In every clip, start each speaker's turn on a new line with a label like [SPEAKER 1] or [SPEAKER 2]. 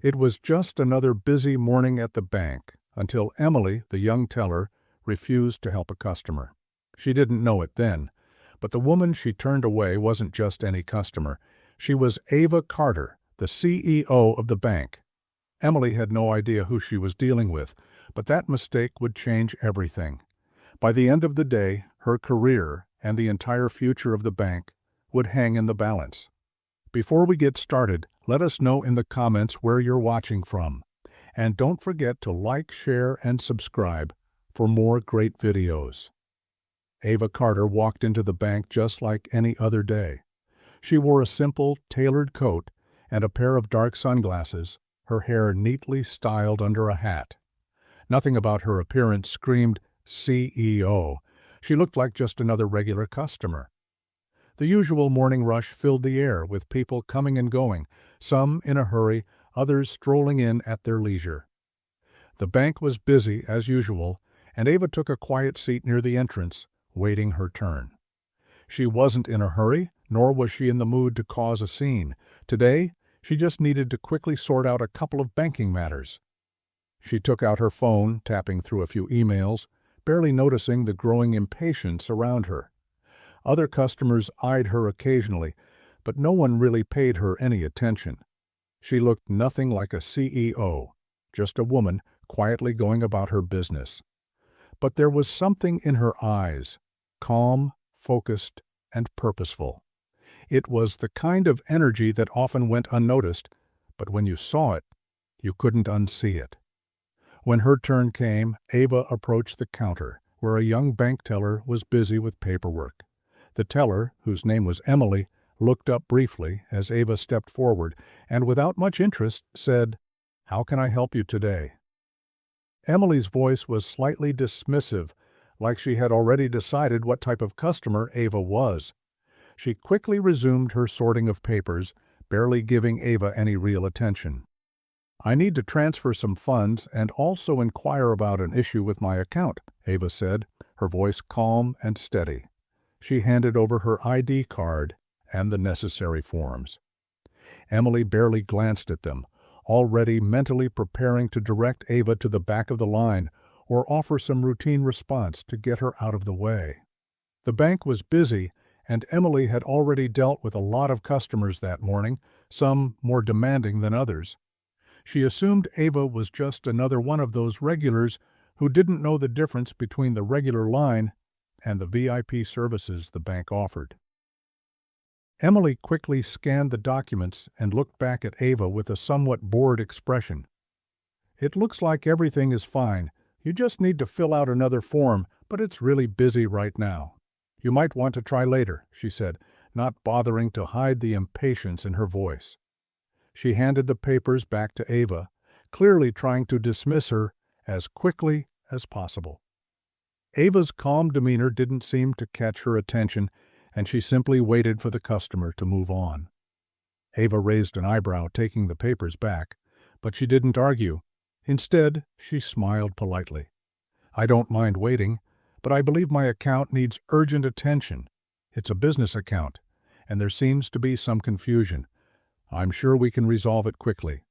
[SPEAKER 1] It was just another busy morning at the bank until Emily, the young teller, refused to help a customer. She didn't know it then, but the woman she turned away wasn't just any customer. She was Ava Carter, the CEO of the bank. Emily had no idea who she was dealing with, but that mistake would change everything. By the end of the day, her career and the entire future of the bank would hang in the balance. Before we get started, let us know in the comments where you're watching from. And don't forget to like, share, and subscribe for more great videos. Ava Carter walked into the bank just like any other day. She wore a simple, tailored coat and a pair of dark sunglasses, her hair neatly styled under a hat. Nothing about her appearance screamed CEO. She looked like just another regular customer. The usual morning rush filled the air with people coming and going, some in a hurry, others strolling in at their leisure. The bank was busy as usual, and Ava took a quiet seat near the entrance, waiting her turn. She wasn't in a hurry, nor was she in the mood to cause a scene. Today, she just needed to quickly sort out a couple of banking matters. She took out her phone, tapping through a few emails, barely noticing the growing impatience around her. Other customers eyed her occasionally, but no one really paid her any attention. She looked nothing like a CEO, just a woman quietly going about her business. But there was something in her eyes, calm, focused, and purposeful. It was the kind of energy that often went unnoticed, but when you saw it, you couldn't unsee it. When her turn came, Ava approached the counter, where a young bank teller was busy with paperwork. The teller, whose name was Emily, looked up briefly as Ava stepped forward and, without much interest, said, "How can I help you today?" Emily's voice was slightly dismissive, like she had already decided what type of customer Ava was. She quickly resumed her sorting of papers, barely giving Ava any real attention. "I need to transfer some funds and also inquire about an issue with my account," Ava said, her voice calm and steady. She handed over her ID card and the necessary forms. Emily barely glanced at them, already mentally preparing to direct Ava to the back of the line or offer some routine response to get her out of the way. The bank was busy, and Emily had already dealt with a lot of customers that morning, some more demanding than others. She assumed Ava was just another one of those regulars who didn't know the difference between the regular line and the VIP services the bank offered. Emily quickly scanned the documents and looked back at Ava with a somewhat bored expression. "It looks like everything is fine. You just need to fill out another form, but it's really busy right now. You might want to try later," she said, not bothering to hide the impatience in her voice. She handed the papers back to Ava, clearly trying to dismiss her as quickly as possible. Ava's calm demeanor didn't seem to catch her attention, and she simply waited for the customer to move on. Ava raised an eyebrow, taking the papers back, but she didn't argue. Instead, she smiled politely. "I don't mind waiting, but I believe my account needs urgent attention. It's a business account, and there seems to be some confusion. I'm sure we can resolve it quickly."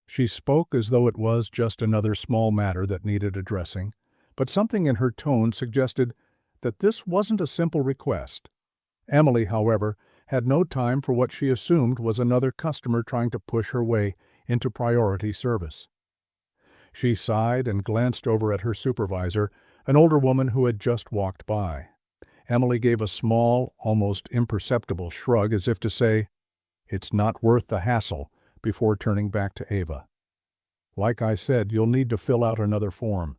[SPEAKER 1] She spoke as though it was just another small matter that needed addressing, but something in her tone suggested that this wasn't a simple request. Emily, however, had no time for what she assumed was another customer trying to push her way into priority service. She sighed and glanced over at her supervisor, an older woman who had just walked by. Emily gave a small, almost imperceptible shrug as if to say, "It's not worth the hassle," before turning back to Ava. "Like I said, you'll need to fill out another form.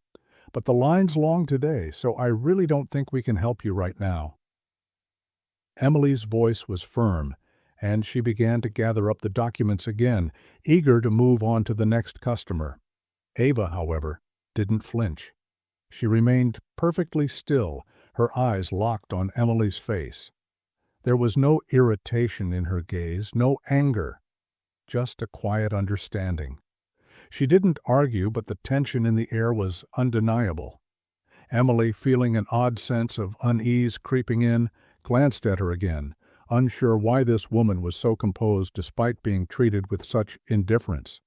[SPEAKER 1] But the line's long today, so I really don't think we can help you right now." Emily's voice was firm, and she began to gather up the documents again, eager to move on to the next customer. Ava, however, didn't flinch. She remained perfectly still, her eyes locked on Emily's face. There was no irritation in her gaze, no anger, just a quiet understanding. She didn't argue, but the tension in the air was undeniable. Emily, feeling an odd sense of unease creeping in, glanced at her again, unsure why this woman was so composed despite being treated with such indifference.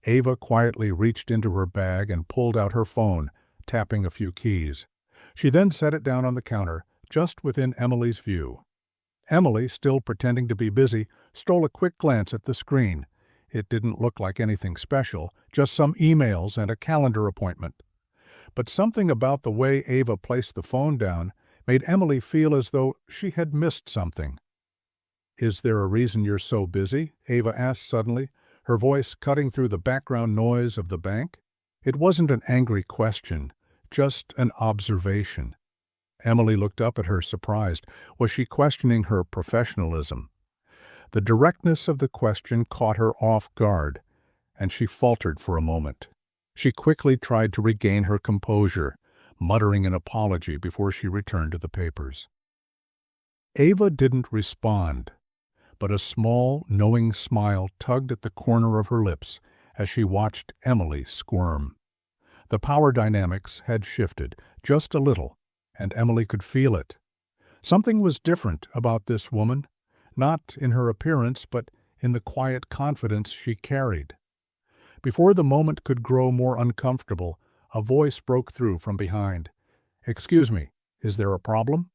[SPEAKER 1] Ava quietly reached into her bag and pulled out her phone, tapping a few keys. She then set it down on the counter, just within Emily's view. Emily, still pretending to be busy, stole a quick glance at the screen. It didn't look like anything special, just some emails and a calendar appointment. But something about the way Ava placed the phone down made Emily feel as though she had missed something. "Is there a reason you're so busy?" Ava asked suddenly, her voice cutting through the background noise of the bank. It wasn't an angry question, just an observation. Emily looked up at her, surprised. Was she questioning her professionalism? The directness of the question caught her off guard, and she faltered for a moment. She quickly tried to regain her composure, muttering an apology before she returned to the papers. Ava didn't respond, but a small, knowing smile tugged at the corner of her lips as she watched Emily squirm. The power dynamics had shifted, just a little, and Emily could feel it. Something was different about this woman, not in her appearance, but in the quiet confidence she carried. Before the moment could grow more uncomfortable, a voice broke through from behind. "Excuse me, is there a problem?"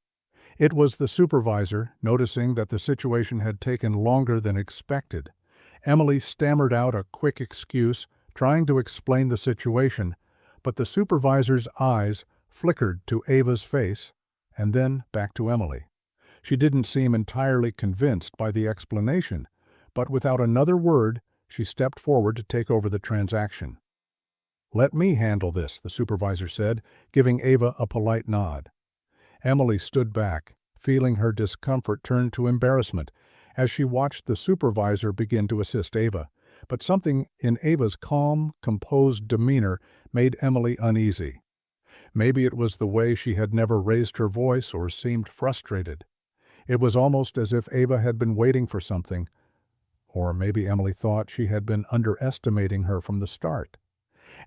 [SPEAKER 1] It was the supervisor, noticing that the situation had taken longer than expected. Emily stammered out a quick excuse, trying to explain the situation, but the supervisor's eyes flickered to Ava's face and then back to Emily. She didn't seem entirely convinced by the explanation, but without another word, she stepped forward to take over the transaction. "Let me handle this," the supervisor said, giving Ava a polite nod. Emily stood back, feeling her discomfort turn to embarrassment as she watched the supervisor begin to assist Ava. But something in Ava's calm, composed demeanor made Emily uneasy. Maybe it was the way she had never raised her voice or seemed frustrated. It was almost as if Ava had been waiting for something, or maybe Emily thought she had been underestimating her from the start.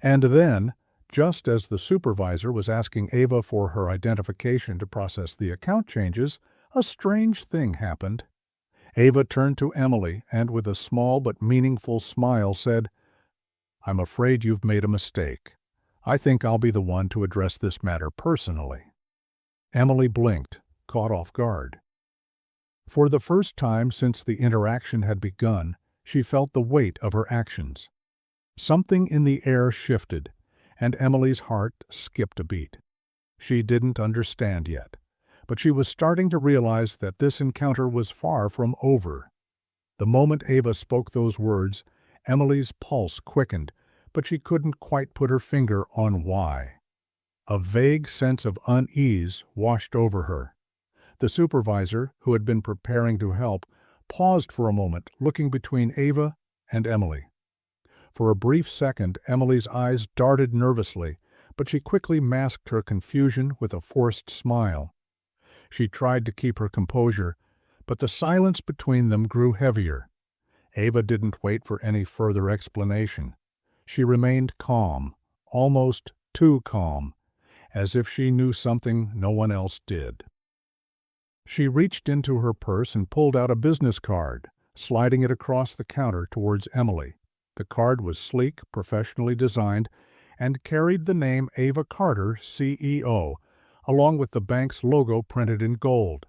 [SPEAKER 1] And then, just as the supervisor was asking Ava for her identification to process the account changes, a strange thing happened. Ava turned to Emily and, with a small but meaningful smile, said, "I'm afraid you've made a mistake. I think I'll be the one to address this matter personally." Emily blinked, caught off guard. For the first time since the interaction had begun, she felt the weight of her actions. Something in the air shifted, and Emily's heart skipped a beat. She didn't understand yet, but she was starting to realize that this encounter was far from over. The moment Ava spoke those words, Emily's pulse quickened, but she couldn't quite put her finger on why. A vague sense of unease washed over her. The supervisor, who had been preparing to help, paused for a moment, looking between Ava and Emily. For a brief second, Emily's eyes darted nervously, but she quickly masked her confusion with a forced smile. She tried to keep her composure, but the silence between them grew heavier. Ava didn't wait for any further explanation. She remained calm, almost too calm, as if she knew something no one else did. She reached into her purse and pulled out a business card, sliding it across the counter towards Emily. The card was sleek, professionally designed, and carried the name Ava Carter, CEO, along with the bank's logo printed in gold.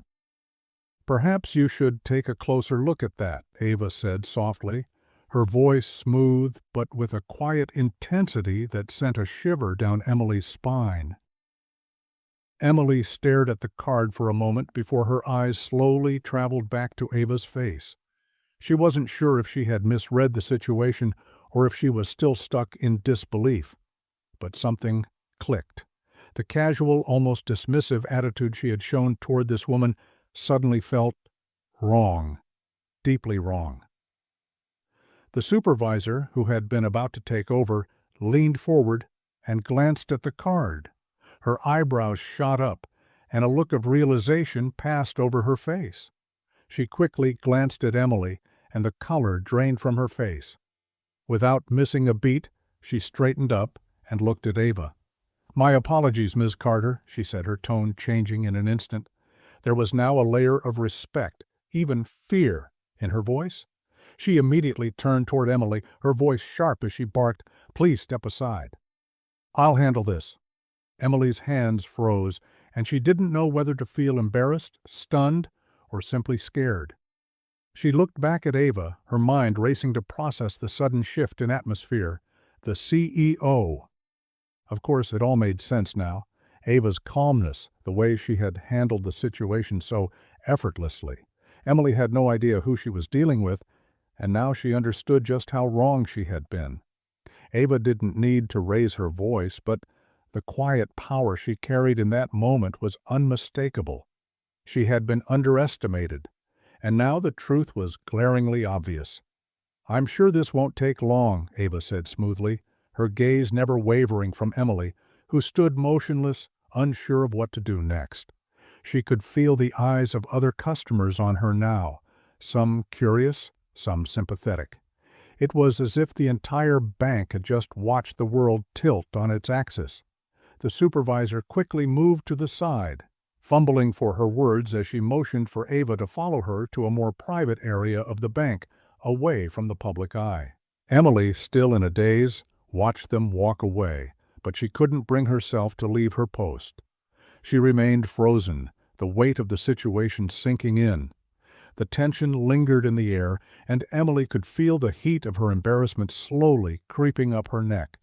[SPEAKER 1] "Perhaps you should take a closer look at that," Ava said softly, her voice smooth but with a quiet intensity that sent a shiver down Emily's spine. Emily stared at the card for a moment before her eyes slowly traveled back to Ava's face. She wasn't sure if she had misread the situation or if she was still stuck in disbelief. But something clicked. The casual, almost dismissive attitude she had shown toward this woman suddenly felt wrong, deeply wrong. The supervisor, who had been about to take over, leaned forward and glanced at the card. Her eyebrows shot up, and a look of realization passed over her face. She quickly glanced at Emily, and the color drained from her face. Without missing a beat, she straightened up and looked at Ava. "My apologies, Ms. Carter," she said, her tone changing in an instant. There was now a layer of respect, even fear, in her voice. She immediately turned toward Emily, her voice sharp as she barked, "Please step aside." "I'll handle this." Emily's hands froze, and she didn't know whether to feel embarrassed, stunned, or simply scared. She looked back at Ava, her mind racing to process the sudden shift in atmosphere. The CEO. Of course, it all made sense now. Ava's calmness, the way she had handled the situation so effortlessly. Emily had no idea who she was dealing with, and now she understood just how wrong she had been. Ava didn't need to raise her voice, but the quiet power she carried in that moment was unmistakable. She had been underestimated, and now the truth was glaringly obvious. "I'm sure this won't take long," Ava said smoothly, her gaze never wavering from Emily, who stood motionless, unsure of what to do next. She could feel the eyes of other customers on her now, some curious, some sympathetic. It was as if the entire bank had just watched the world tilt on its axis. The supervisor quickly moved to the side, fumbling for her words as she motioned for Ava to follow her to a more private area of the bank, away from the public eye. Emily, still in a daze, watched them walk away, but she couldn't bring herself to leave her post. She remained frozen, the weight of the situation sinking in. The tension lingered in the air, and Emily could feel the heat of her embarrassment slowly creeping up her neck.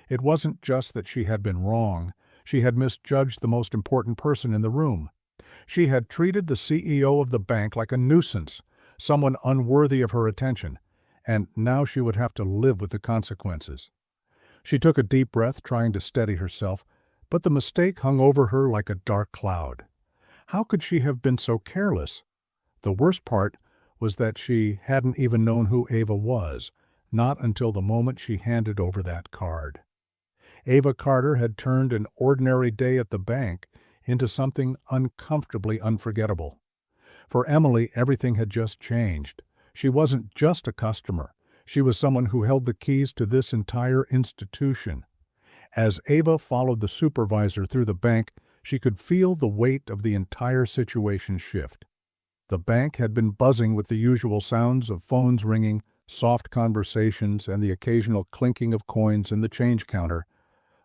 [SPEAKER 1] It wasn't just that she had been wrong. She had misjudged the most important person in the room. She had treated the CEO of the bank like a nuisance, someone unworthy of her attention, and now she would have to live with the consequences. She took a deep breath, trying to steady herself, but the mistake hung over her like a dark cloud. How could she have been so careless? The worst part was that she hadn't even known who Ava was, not until the moment she handed over that card. Ava Carter had turned an ordinary day at the bank into something uncomfortably unforgettable. For Emily, everything had just changed. She wasn't just a customer. She was someone who held the keys to this entire institution. As Ava followed the supervisor through the bank, she could feel the weight of the entire situation shift. The bank had been buzzing with the usual sounds of phones ringing, soft conversations, and the occasional clinking of coins in the change counter.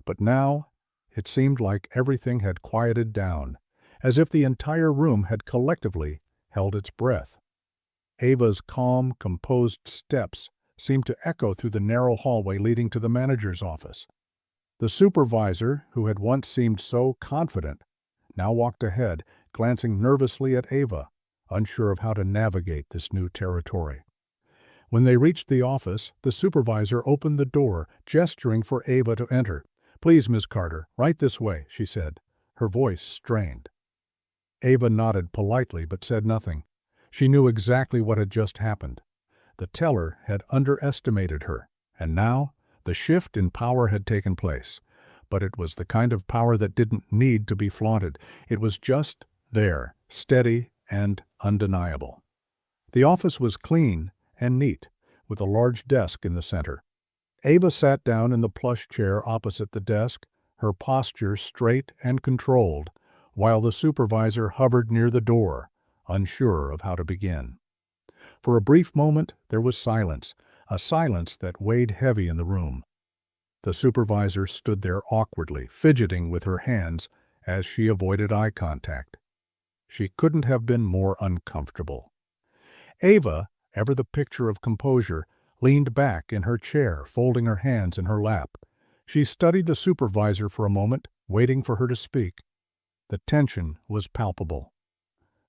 [SPEAKER 1] But now, it seemed like everything had quieted down, as if the entire room had collectively held its breath. Ava's calm, composed steps seemed to echo through the narrow hallway leading to the manager's office. The supervisor, who had once seemed so confident, now walked ahead, glancing nervously at Ava, unsure of how to navigate this new territory. When they reached the office, the supervisor opened the door, gesturing for Ava to enter. "Please, Miss Carter, right this way," she said, her voice strained. Ava nodded politely but said nothing. She knew exactly what had just happened. The teller had underestimated her, and now the shift in power had taken place. But it was the kind of power that didn't need to be flaunted. It was just there, steady and undeniable. The office was clean and neat, with a large desk in the center. Ava sat down in the plush chair opposite the desk, her posture straight and controlled, while the supervisor hovered near the door, unsure of how to begin. For a brief moment there was silence, a silence that weighed heavy in the room. The supervisor stood there awkwardly, fidgeting with her hands as she avoided eye contact. She couldn't have been more uncomfortable. Ava, ever the picture of composure, leaned back in her chair, folding her hands in her lap. She studied the supervisor for a moment, waiting for her to speak. The tension was palpable.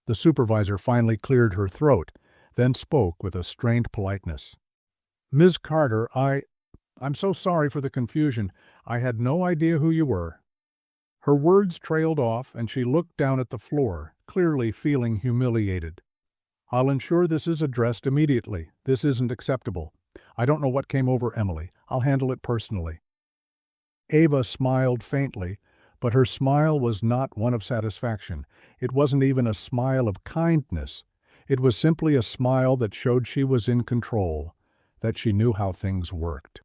[SPEAKER 1] The supervisor finally cleared her throat, then spoke with a strained politeness. "Ms. Carter, I'm so sorry for the confusion. I had no idea who you were." Her words trailed off, and she looked down at the floor, clearly feeling humiliated. "I'll ensure this is addressed immediately. This isn't acceptable. I don't know what came over Emily. I'll handle it personally." Ava smiled faintly, but her smile was not one of satisfaction. It wasn't even a smile of kindness. It was simply a smile that showed she was in control, that she knew how things worked.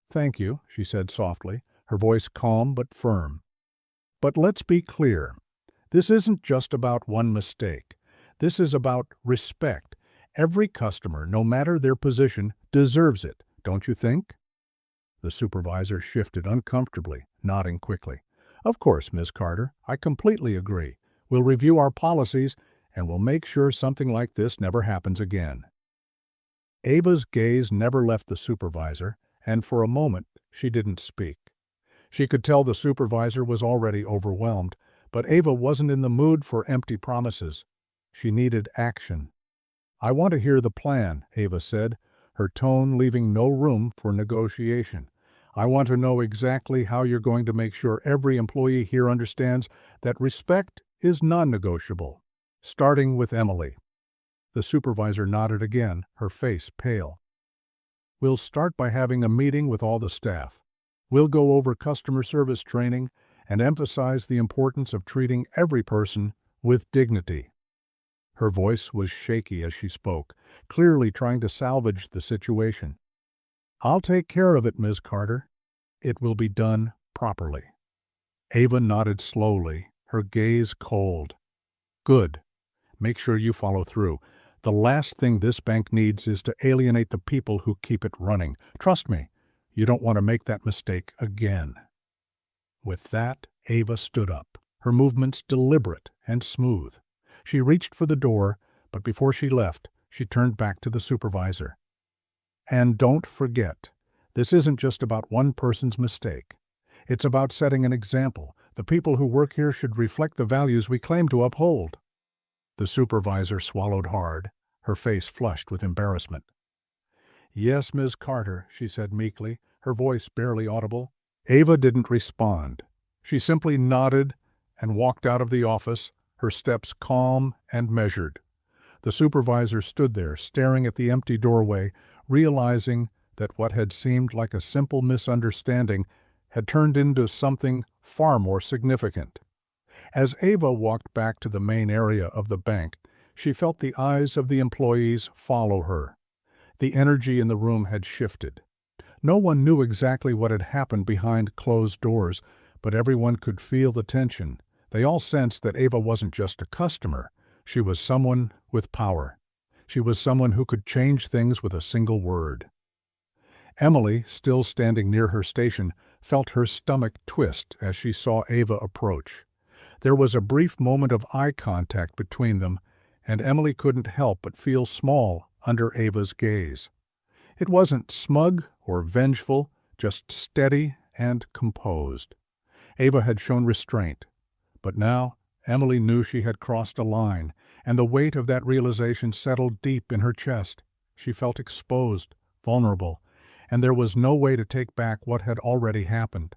[SPEAKER 1] "Thank you," she said softly, her voice calm but firm. "But let's be clear. This isn't just about one mistake. This is about respect, Every customer, no matter their position, deserves it, don't you think?" The supervisor shifted uncomfortably, nodding quickly. "Of course, Ms. Carter, I completely agree. We'll review our policies, and we'll make sure something like this never happens again." Ava's gaze never left the supervisor, and for a moment she didn't speak. She could tell the supervisor was already overwhelmed, but Ava wasn't in the mood for empty promises. She needed action. "I want to hear the plan," Ava said, her tone leaving no room for negotiation. "I want to know exactly how you're going to make sure every employee here understands that respect is non-negotiable." Starting with Emily. The supervisor nodded again, her face pale. "We'll start by having a meeting with all the staff. We'll go over customer service training and emphasize the importance of treating every person with dignity." Her voice was shaky as she spoke, clearly trying to salvage the situation. "I'll take care of it, Ms. Carter. It will be done properly." Ava nodded slowly, her gaze cold. "Good. Make sure you follow through. The last thing this bank needs is to alienate the people who keep it running. Trust me, you don't want to make that mistake again." With that, Ava stood up, her movements deliberate and smooth. She reached for the door, but before she left, she turned back to the supervisor. "And don't forget, this isn't just about one person's mistake. It's about setting an example. The people who work here should reflect the values we claim to uphold." The supervisor swallowed hard, her face flushed with embarrassment. "Yes, Ms. Carter," she said meekly, her voice barely audible. Ava didn't respond. She simply nodded and walked out of the office, her steps calm and measured. The supervisor stood there, staring at the empty doorway, realizing that what had seemed like a simple misunderstanding had turned into something far more significant. As Ava walked back to the main area of the bank, she felt the eyes of the employees follow her. The energy in the room had shifted. No one knew exactly what had happened behind closed doors, but everyone could feel the tension. They all sensed that Ava wasn't just a customer. She was someone with power. She was someone who could change things with a single word. Emily, still standing near her station, felt her stomach twist as she saw Ava approach. There was a brief moment of eye contact between them, and Emily couldn't help but feel small under Ava's gaze. It wasn't smug or vengeful, just steady and composed. Ava had shown restraint, but now Emily knew she had crossed a line, and the weight of that realization settled deep in her chest. She felt exposed, vulnerable, and there was no way to take back what had already happened.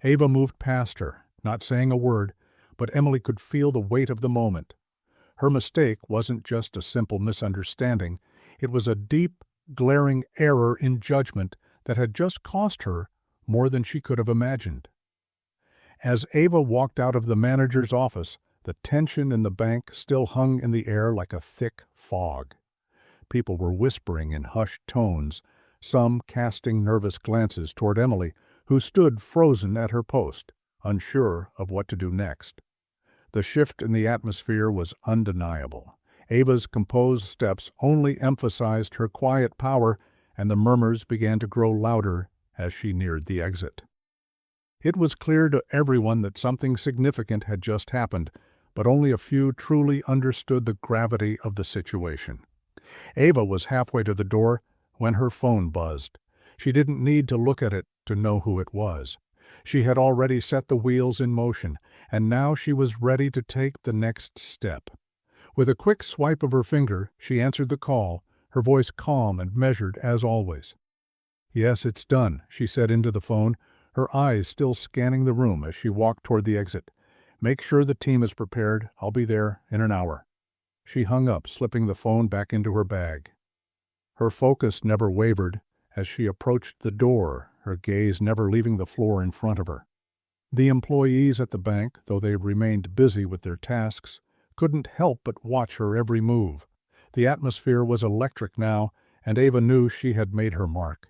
[SPEAKER 1] Ava moved past her, not saying a word, but Emily could feel the weight of the moment. Her mistake wasn't just a simple misunderstanding. It was a deep, glaring error in judgment that had just cost her more than she could have imagined. As Ava walked out of the manager's office, the tension in the bank still hung in the air like a thick fog. People were whispering in hushed tones, some casting nervous glances toward Emily, who stood frozen at her post, unsure of what to do next. The shift in the atmosphere was undeniable. Ava's composed steps only emphasized her quiet power, and the murmurs began to grow louder as she neared the exit. It was clear to everyone that something significant had just happened, but only a few truly understood the gravity of the situation. Ava was halfway to the door when her phone buzzed. She didn't need to look at it to know who it was. She had already set the wheels in motion, and now she was ready to take the next step. With a quick swipe of her finger, she answered the call, her voice calm and measured as always. "Yes, it's done," she said into the phone, her eyes still scanning the room as she walked toward the exit. "Make sure the team is prepared. I'll be there in an hour." She hung up, slipping the phone back into her bag. Her focus never wavered as she approached the door, her gaze never leaving the floor in front of her. The employees at the bank, though they remained busy with their tasks, couldn't help but watch her every move. The atmosphere was electric now, and Ava knew she had made her mark.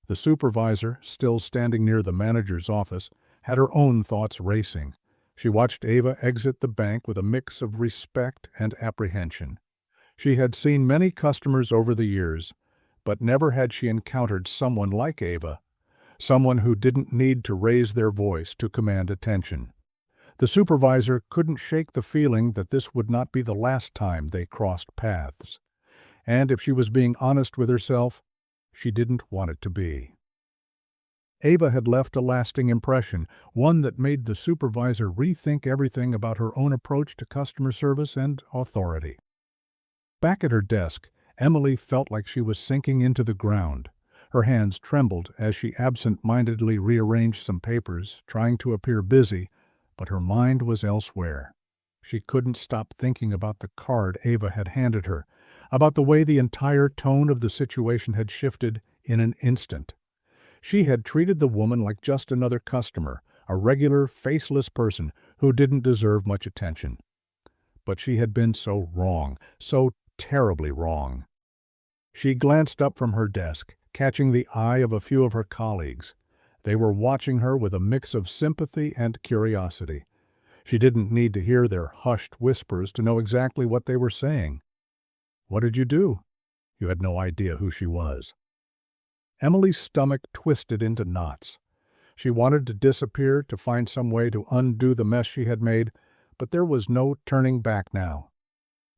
[SPEAKER 1] The supervisor, still standing near the manager's office, had her own thoughts racing. She watched Ava exit the bank with a mix of respect and apprehension. She had seen many customers over the years, but never had she encountered someone like Ava, someone who didn't need to raise their voice to command attention. The supervisor couldn't shake the feeling that this would not be the last time they crossed paths. And if she was being honest with herself, she didn't want it to be. Ava had left a lasting impression, one that made the supervisor rethink everything about her own approach to customer service and authority. Back at her desk, Emily felt like she was sinking into the ground. Her hands trembled as she absent-mindedly rearranged some papers, trying to appear busy, but her mind was elsewhere. She couldn't stop thinking about the card Ava had handed her, about the way the entire tone of the situation had shifted in an instant. She had treated the woman like just another customer, a regular, faceless person who didn't deserve much attention. But she had been so wrong, so terribly wrong. She glanced up from her desk, catching the eye of a few of her colleagues. They were watching her with a mix of sympathy and curiosity. She didn't need to hear their hushed whispers to know exactly what they were saying. "What did you do?" You had no idea who she was. Emily's stomach twisted into knots. She wanted to disappear, to find some way to undo the mess she had made, but there was no turning back now.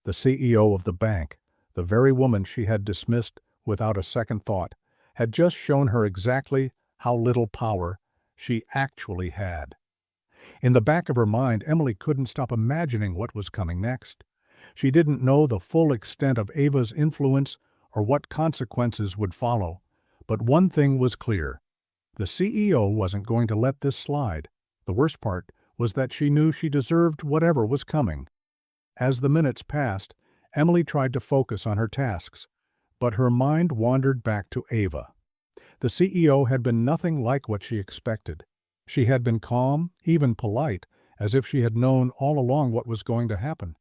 [SPEAKER 1] The CEO of the bank, the very woman she had dismissed without a second thought, had just shown her exactly how little power she actually had. In the back of her mind, Emily couldn't stop imagining what was coming next. She didn't know the full extent of Ava's influence or what consequences would follow, but one thing was clear. The CEO wasn't going to let this slide. The worst part was that she knew she deserved whatever was coming. As the minutes passed, Emily tried to focus on her tasks, but her mind wandered back to Ava. The CEO had been nothing like what she expected. She had been calm, even polite, as if she had known all along what was going to happen.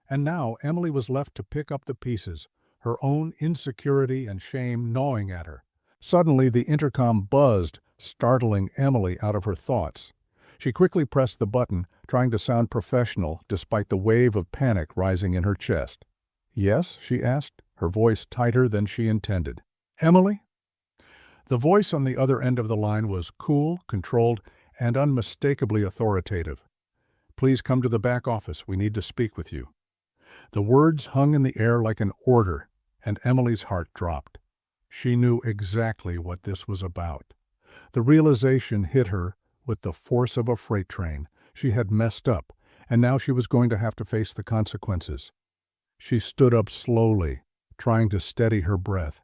[SPEAKER 1] And now Emily was left to pick up the pieces, her own insecurity and shame gnawing at her. Suddenly the intercom buzzed, startling Emily out of her thoughts. She quickly pressed the button, trying to sound professional despite the wave of panic rising in her chest. "Yes?" she asked, her voice tighter than she intended. "Emily?" The voice on the other end of the line was cool, controlled, and unmistakably authoritative. "Please come to the back office. We need to speak with you." The words hung in the air like an order, and Emily's heart dropped. She knew exactly what this was about. The realization hit her with the force of a freight train. She had messed up, and now she was going to have to face the consequences. She stood up slowly, trying to steady her breath,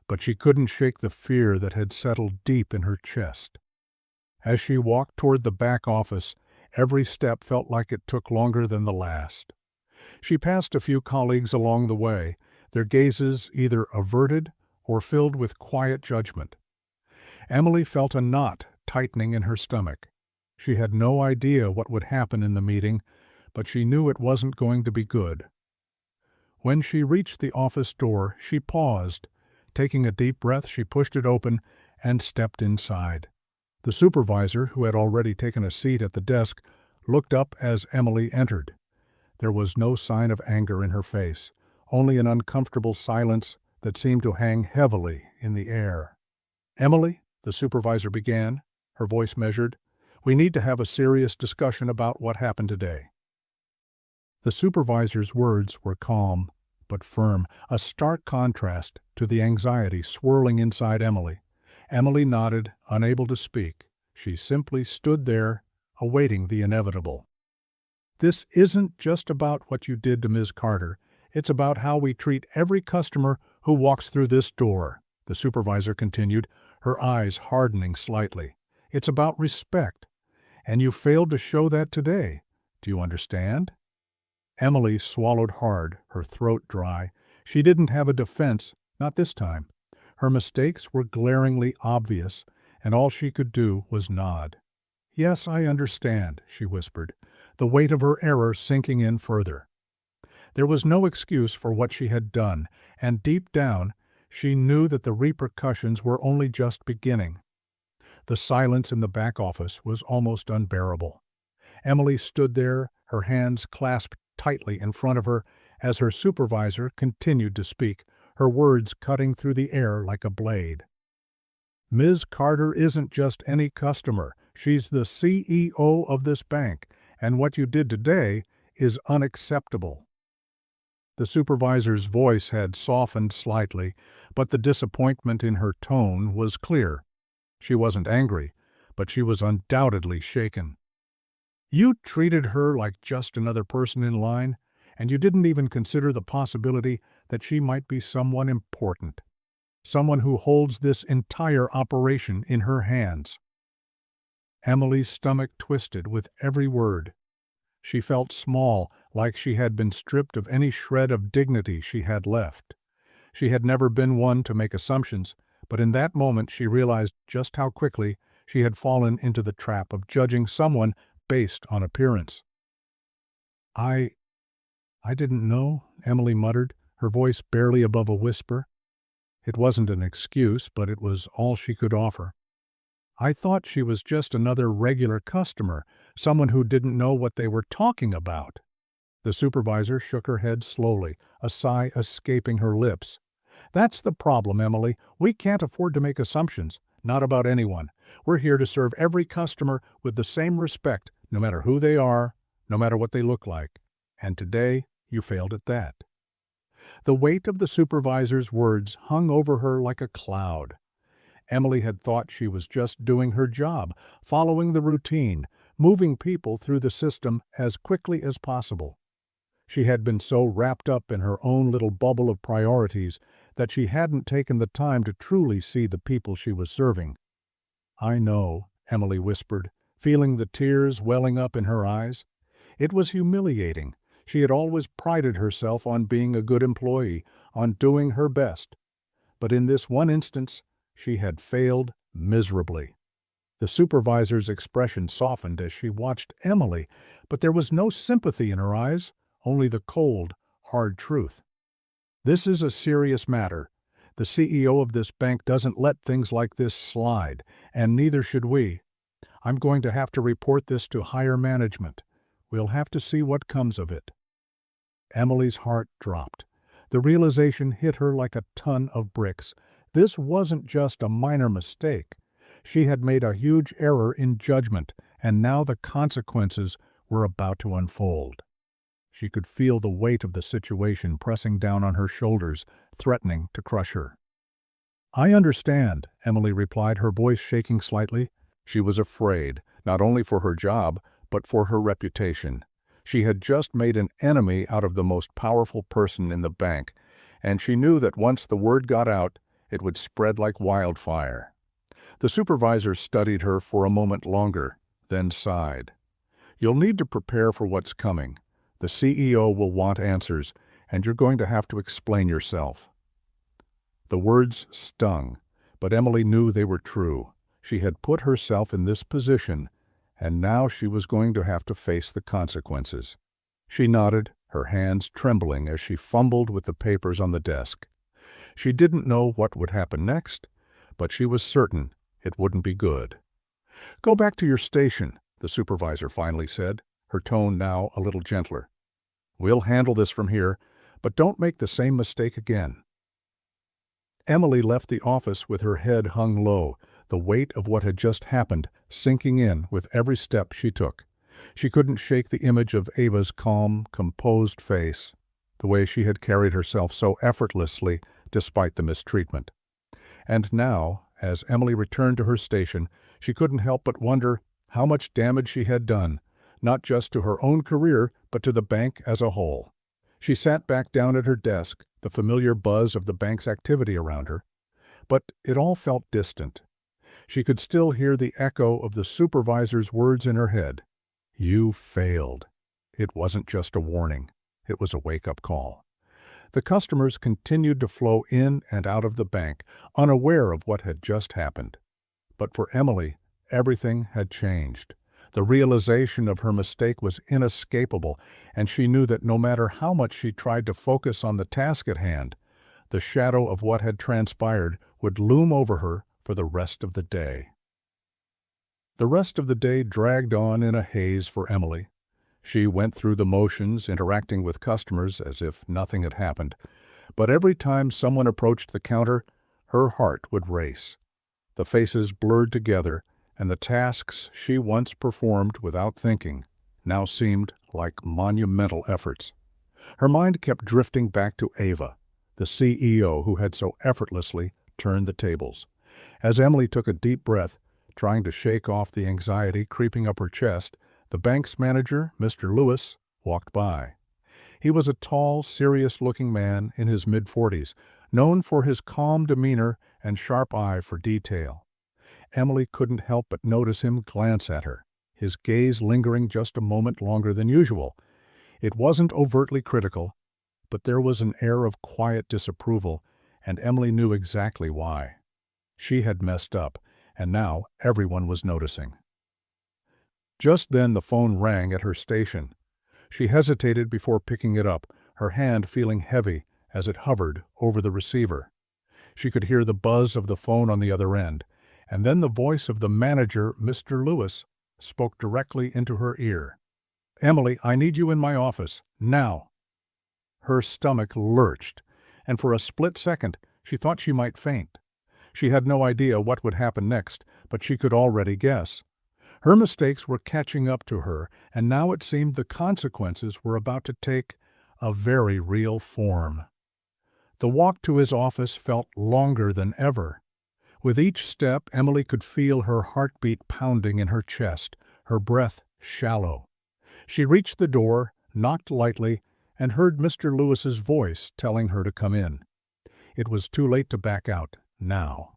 [SPEAKER 1] but she couldn't shake the fear that had settled deep in her chest. As she walked toward the back office, every step felt like it took longer than the last. She passed a few colleagues along the way, their gazes either averted or filled with quiet judgment. Emily felt a knot tightening in her stomach. She had no idea what would happen in the meeting, but she knew it wasn't going to be good. When she reached the office door, she paused. Taking a deep breath, she pushed it open and stepped inside. The supervisor, who had already taken a seat at the desk, looked up as Emily entered. There was no sign of anger in her face, only an uncomfortable silence that seemed to hang heavily in the air. "Emily," the supervisor began, her voice measured, "we need to have a serious discussion about what happened today." The supervisor's words were calm but firm, a stark contrast to the anxiety swirling inside Emily. Emily nodded, unable to speak. She simply stood there, awaiting the inevitable. "This isn't just about what you did to Ms. Carter. It's about how we treat every customer who walks through this door," the supervisor continued, her eyes hardening slightly. "It's about respect, and you failed to show that today. Do you understand?" Emily swallowed hard, her throat dry. She didn't have a defense, not this time. Her mistakes were glaringly obvious, and all she could do was nod. "Yes, I understand," she whispered, the weight of her error sinking in further. There was no excuse for what she had done, and deep down, she knew that the repercussions were only just beginning. The silence in the back office was almost unbearable. Emily stood there, her hands clasped tightly in front of her, as her supervisor continued to speak, her words cutting through the air like a blade. "Ms. Carter isn't just any customer. She's the CEO of this bank, and what you did today is unacceptable." The supervisor's voice had softened slightly, but the disappointment in her tone was clear. She wasn't angry, but she was undoubtedly shaken. "You treated her like just another person in line, and you didn't even consider the possibility that she might be someone important, someone who holds this entire operation in her hands." Emily's stomach twisted with every word. She felt small, like she had been stripped of any shred of dignity she had left. She had never been one to make assumptions, but in that moment she realized just how quickly she had fallen into the trap of judging someone based on appearance. I didn't know," Emily muttered, her voice barely above a whisper. It wasn't an excuse, but it was all she could offer. "I thought she was just another regular customer, someone who didn't know what they were talking about." The supervisor shook her head slowly, a sigh escaping her lips. "That's the problem, Emily. We can't afford to make assumptions, not about anyone. We're here to serve every customer with the same respect, no matter who they are, no matter what they look like. And today, you failed at that." The weight of the supervisor's words hung over her like a cloud. Emily had thought she was just doing her job, following the routine, moving people through the system as quickly as possible. She had been so wrapped up in her own little bubble of priorities that she hadn't taken the time to truly see the people she was serving. "I know," Emily whispered, feeling the tears welling up in her eyes. It was humiliating. She had always prided herself on being a good employee, on doing her best. But in this one instance, she had failed miserably. The supervisor's expression softened as she watched Emily, but there was no sympathy in her eyes, only the cold, hard truth. "This is a serious matter. The CEO of this bank doesn't let things like this slide, and neither should we. I'm going to have to report this to higher management. We'll have to see what comes of it." Emily's heart dropped. The realization hit her like a ton of bricks. This wasn't just a minor mistake. She had made a huge error in judgment, and now the consequences were about to unfold. She could feel the weight of the situation pressing down on her shoulders, threatening to crush her. "I understand," Emily replied, her voice shaking slightly. She was afraid, not only for her job, but for her reputation. She had just made an enemy out of the most powerful person in the bank, and she knew that once the word got out, it would spread like wildfire. The supervisor studied her for a moment longer, then sighed. "You'll need to prepare for what's coming. The CEO will want answers, and you're going to have to explain yourself." The words stung, but Emily knew they were true. She had put herself in this position, and now she was going to have to face the consequences. She nodded, her hands trembling as she fumbled with the papers on the desk. She didn't know what would happen next, but she was certain it wouldn't be good. "Go back to your station," the supervisor finally said, her tone now a little gentler. "We'll handle this from here, but don't make the same mistake again." Emily left the office with her head hung low, the weight of what had just happened sinking in with every step she took. She couldn't shake the image of Ava's calm, composed face, the way she had carried herself so effortlessly despite the mistreatment. And now, as Emily returned to her station, she couldn't help but wonder how much damage she had done, not just to her own career, but to the bank as a whole. She sat back down at her desk, the familiar buzz of the bank's activity around her. But it all felt distant. She could still hear the echo of the supervisor's words in her head. "You failed." It wasn't just a warning. It was a wake-up call. The customers continued to flow in and out of the bank, unaware of what had just happened. But for Emily, everything had changed. The realization of her mistake was inescapable, and she knew that no matter how much she tried to focus on the task at hand, the shadow of what had transpired would loom over her for the rest of the day. The rest of the day dragged on in a haze for Emily. She went through the motions, interacting with customers as if nothing had happened. But every time someone approached the counter, her heart would race. The faces blurred together, and the tasks she once performed without thinking now seemed like monumental efforts. Her mind kept drifting back to Ava, the CEO who had so effortlessly turned the tables. As Emily took a deep breath, trying to shake off the anxiety creeping up her chest, the bank's manager, Mr. Lewis, walked by. He was a tall, serious-looking man in his mid-40s, known for his calm demeanor and sharp eye for detail. Emily couldn't help but notice him glance at her, his gaze lingering just a moment longer than usual. It wasn't overtly critical, but there was an air of quiet disapproval, and Emily knew exactly why. She had messed up, and now everyone was noticing. Just then the phone rang at her station. She hesitated before picking it up, her hand feeling heavy as it hovered over the receiver. She could hear the buzz of the phone on the other end, and then the voice of the manager, Mr. Lewis, spoke directly into her ear. "Emily, I need you in my office, now." Her stomach lurched, and for a split second she thought she might faint. She had no idea what would happen next, but she could already guess. Her mistakes were catching up to her, and now it seemed the consequences were about to take a very real form. The walk to his office felt longer than ever. With each step, Emily could feel her heartbeat pounding in her chest, her breath shallow. She reached the door, knocked lightly, and heard Mr. Lewis's voice telling her to come in. It was too late to back out now.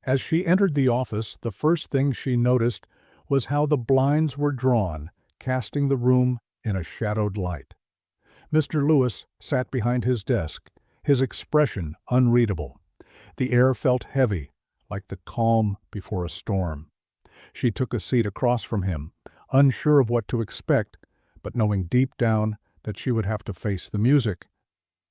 [SPEAKER 1] As she entered the office, the first thing she noticed was how the blinds were drawn, casting the room in a shadowed light. Mr. Lewis sat behind his desk, his expression unreadable. The air felt heavy, like the calm before a storm. She took a seat across from him, unsure of what to expect, but knowing deep down that she would have to face the music.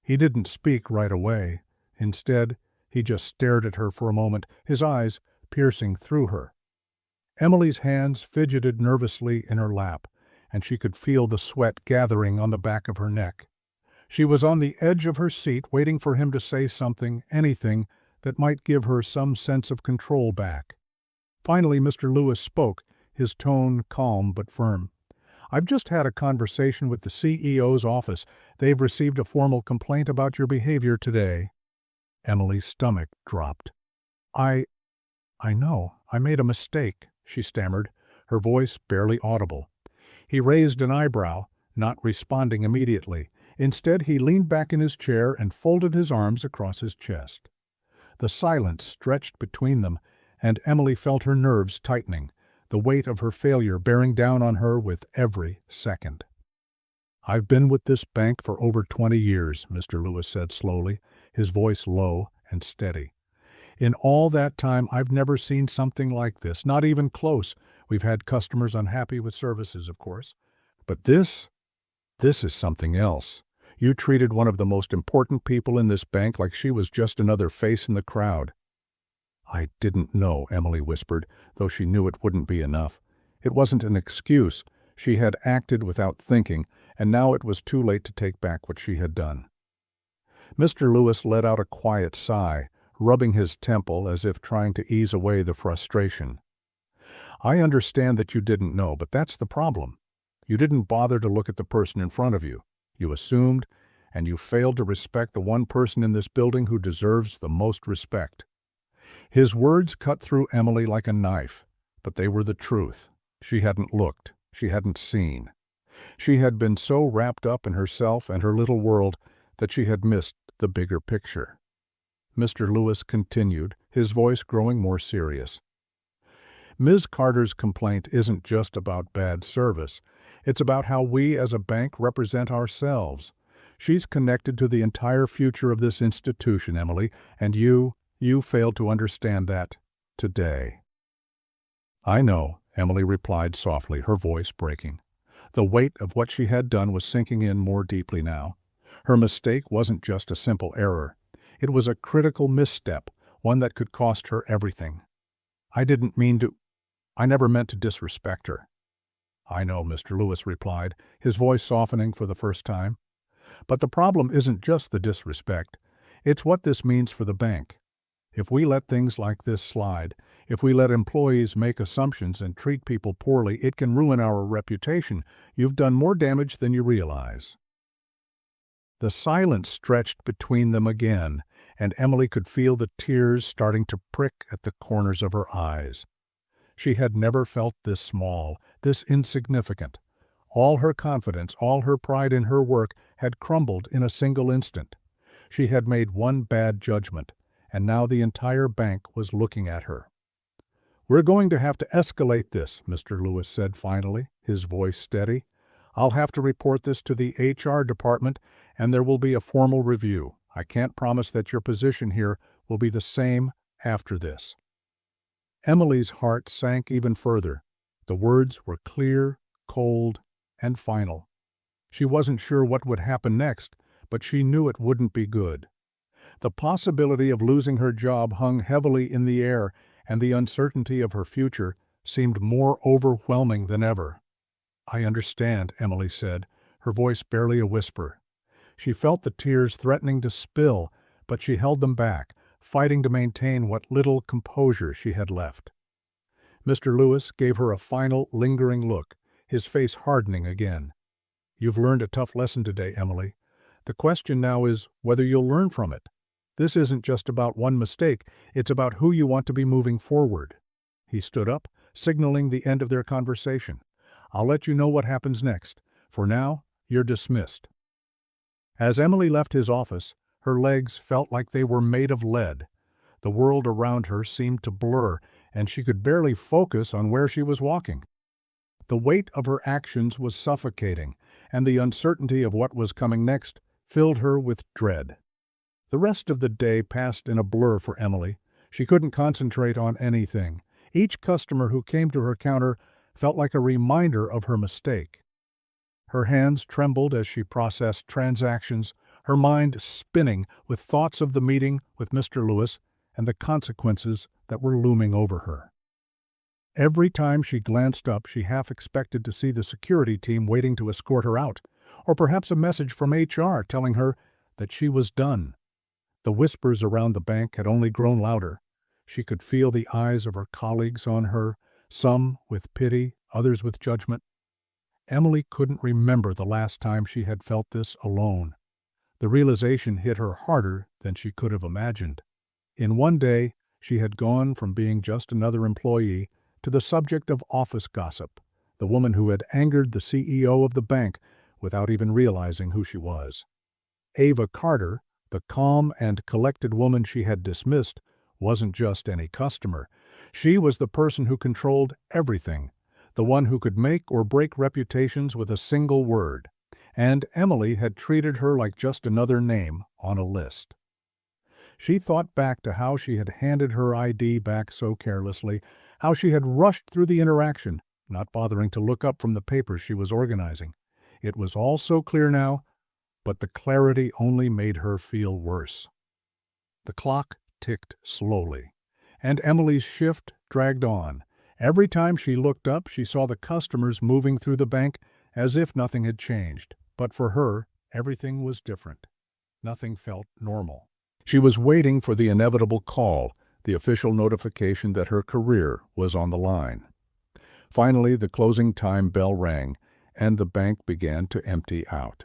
[SPEAKER 1] He didn't speak right away. Instead, he just stared at her for a moment, his eyes piercing through her. Emily's hands fidgeted nervously in her lap, and she could feel the sweat gathering on the back of her neck. She was on the edge of her seat, waiting for him to say something, anything, that might give her some sense of control back. Finally, Mr. Lewis spoke, his tone calm but firm. "I've just had a conversation with the CEO's office. They've received a formal complaint about your behavior today." Emily's stomach dropped. I know. I made a mistake," she stammered, her voice barely audible. He raised an eyebrow, not responding immediately. Instead, he leaned back in his chair and folded his arms across his chest. The silence stretched between them, and Emily felt her nerves tightening, the weight of her failure bearing down on her with every second. "I've been with this bank for over 20 years, Mr. Lewis said slowly, his voice low and steady. "In all that time, I've never seen something like this, not even close. We've had customers unhappy with services, of course. But this is something else. You treated one of the most important people in this bank like she was just another face in the crowd." "I didn't know," Emily whispered, though she knew it wouldn't be enough. It wasn't an excuse. She had acted without thinking, and now it was too late to take back what she had done. Mr. Lewis let out a quiet sigh, rubbing his temple as if trying to ease away the frustration. "I understand that you didn't know, but that's the problem. You didn't bother to look at the person in front of you. You assumed, and you failed to respect the one person in this building who deserves the most respect." His words cut through Emily like a knife, but they were the truth. She hadn't looked. She hadn't seen. She had been so wrapped up in herself and her little world that she had missed the bigger picture. Mr. Lewis continued, his voice growing more serious. "Ms. Carter's complaint isn't just about bad service. It's about how we as a bank represent ourselves. She's connected to the entire future of this institution, Emily, and you failed to understand that today." "I know," Emily replied softly, her voice breaking. The weight of what she had done was sinking in more deeply now. Her mistake wasn't just a simple error. It was a critical misstep, one that could cost her everything. I never meant to disrespect her." "I know," Mr. Lewis replied, his voice softening for the first time. "But the problem isn't just the disrespect. It's what this means for the bank. If we let things like this slide, if we let employees make assumptions and treat people poorly, it can ruin our reputation. You've done more damage than you realize." The silence stretched between them again, and Emily could feel the tears starting to prick at the corners of her eyes. She had never felt this small, this insignificant. All her confidence, all her pride in her work had crumbled in a single instant. She had made one bad judgment, and now the entire bank was looking at her. "We're going to have to escalate this," Mr. Lewis said finally, his voice steady. "I'll have to report this to the HR department, and there will be a formal review. I can't promise that your position here will be the same after this." Emily's heart sank even further. The words were clear, cold, and final. She wasn't sure what would happen next, but she knew it wouldn't be good. The possibility of losing her job hung heavily in the air, and the uncertainty of her future seemed more overwhelming than ever. "I understand," Emily said, her voice barely a whisper. She felt the tears threatening to spill, but she held them back, fighting to maintain what little composure she had left. Mr. Lewis gave her a final, lingering look, his face hardening again. "You've learned a tough lesson today, Emily. The question now is whether you'll learn from it. This isn't just about one mistake, it's about who you want to be moving forward." He stood up, signaling the end of their conversation. "I'll let you know what happens next. For now, you're dismissed." As Emily left his office, her legs felt like they were made of lead. The world around her seemed to blur, and she could barely focus on where she was walking. The weight of her actions was suffocating, and the uncertainty of what was coming next filled her with dread. The rest of the day passed in a blur for Emily. She couldn't concentrate on anything. Each customer who came to her counter felt like a reminder of her mistake. Her hands trembled as she processed transactions, her mind spinning with thoughts of the meeting with Mr. Lewis and the consequences that were looming over her. Every time she glanced up, she half expected to see the security team waiting to escort her out, or perhaps a message from HR telling her that she was done. The whispers around the bank had only grown louder. She could feel the eyes of her colleagues on her, some with pity, others with judgment. Emily couldn't remember the last time she had felt this alone. The realization hit her harder than she could have imagined. In one day, she had gone from being just another employee to the subject of office gossip, the woman who had angered the CEO of the bank without even realizing who she was. Ava Carter, the calm and collected woman she had dismissed, wasn't just any customer. She was the person who controlled everything, the one who could make or break reputations with a single word. And Emily had treated her like just another name on a list. She thought back to how she had handed her ID back so carelessly, how she had rushed through the interaction, not bothering to look up from the papers she was organizing. It was all so clear now, but the clarity only made her feel worse. The clock ticked slowly, and Emily's shift dragged on. Every time she looked up, she saw the customers moving through the bank as if nothing had changed. But for her, everything was different. Nothing felt normal. She was waiting for the inevitable call, the official notification that her career was on the line. Finally, the closing time bell rang, and the bank began to empty out.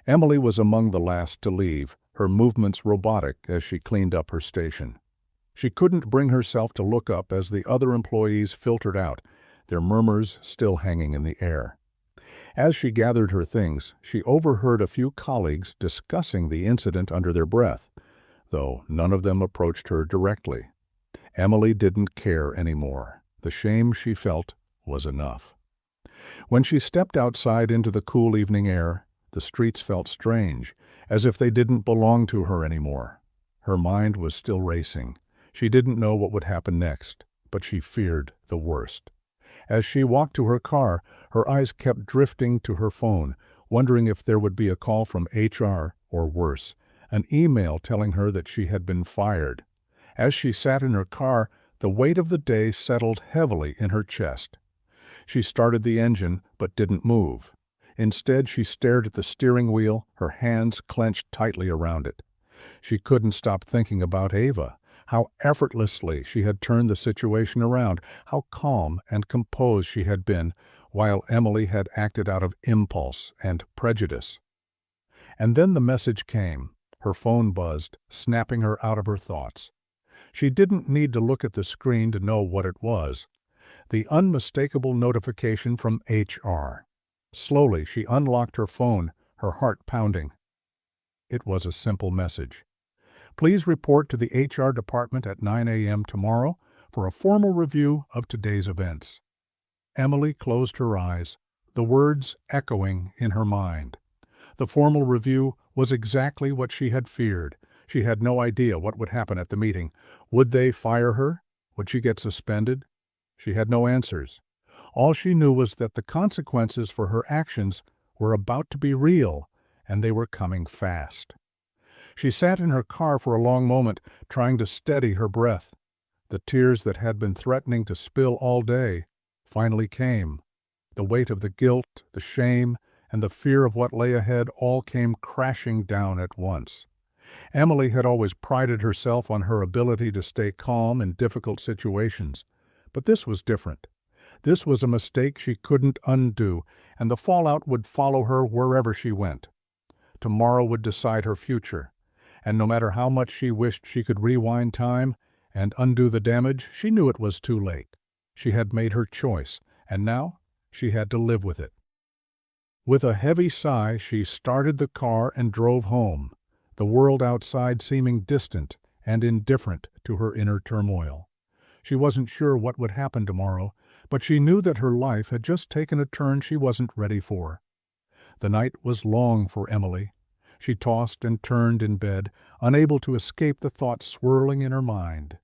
[SPEAKER 1] Emily was among the last to leave, her movements robotic as she cleaned up her station. She couldn't bring herself to look up as the other employees filtered out, their murmurs still hanging in the air. As she gathered her things, she overheard a few colleagues discussing the incident under their breath, though none of them approached her directly. Emily didn't care anymore. The shame she felt was enough. When she stepped outside into the cool evening air, the streets felt strange, as if they didn't belong to her anymore. Her mind was still racing. She didn't know what would happen next, but she feared the worst. As she walked to her car, her eyes kept drifting to her phone, wondering if there would be a call from HR or worse, an email telling her that she had been fired. As she sat in her car, the weight of the day settled heavily in her chest. She started the engine, but didn't move. Instead, she stared at the steering wheel, her hands clenched tightly around it. She couldn't stop thinking about Ava, how effortlessly she had turned the situation around, how calm and composed she had been, while Emily had acted out of impulse and prejudice. And then the message came. Her phone buzzed, snapping her out of her thoughts. She didn't need to look at the screen to know what it was. The unmistakable notification from HR. Slowly, she unlocked her phone, her heart pounding. It was a simple message. Please report to the HR department at 9 a.m. tomorrow for a formal review of today's events. Emily closed her eyes, the words echoing in her mind. The formal review was exactly what she had feared. She had no idea what would happen at the meeting. Would they fire her? Would she get suspended? She had no answers. All she knew was that the consequences for her actions were about to be real, and they were coming fast. She sat in her car for a long moment, trying to steady her breath. The tears that had been threatening to spill all day finally came. The weight of the guilt, the shame, and the fear of what lay ahead all came crashing down at once. Emily had always prided herself on her ability to stay calm in difficult situations, but this was different. This was a mistake she couldn't undo, and the fallout would follow her wherever she went. Tomorrow would decide her future, and no matter how much she wished she could rewind time and undo the damage, she knew it was too late. She had made her choice, and now she had to live with it. With a heavy sigh, she started the car and drove home, the world outside seeming distant and indifferent to her inner turmoil. She wasn't sure what would happen tomorrow, but she knew that her life had just taken a turn she wasn't ready for. The night was long for Emily. She tossed and turned in bed, unable to escape the thoughts swirling in her mind.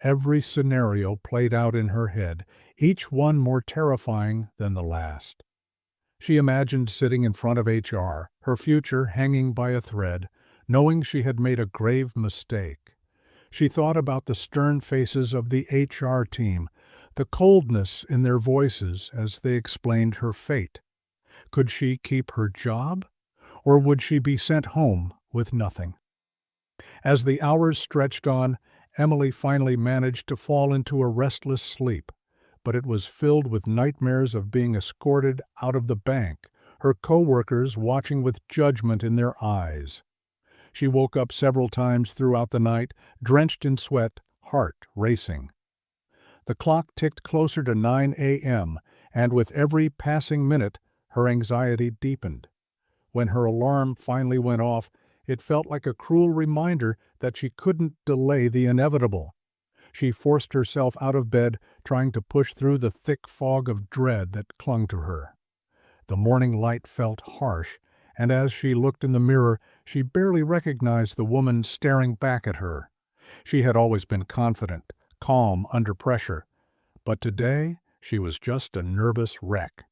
[SPEAKER 1] Every scenario played out in her head, each one more terrifying than the last. She imagined sitting in front of HR, her future hanging by a thread, knowing she had made a grave mistake. She thought about the stern faces of the HR team, the coldness in their voices as they explained her fate. Could she keep her job, or would she be sent home with nothing? As the hours stretched on, Emily finally managed to fall into a restless sleep, but it was filled with nightmares of being escorted out of the bank, her co-workers watching with judgment in their eyes. She woke up several times throughout the night, drenched in sweat, heart racing. The clock ticked closer to 9 a.m., and with every passing minute, her anxiety deepened. When her alarm finally went off, it felt like a cruel reminder that she couldn't delay the inevitable. She forced herself out of bed, trying to push through the thick fog of dread that clung to her. The morning light felt harsh, and as she looked in the mirror, she barely recognized the woman staring back at her. She had always been confident, calm under pressure, but today she was just a nervous wreck.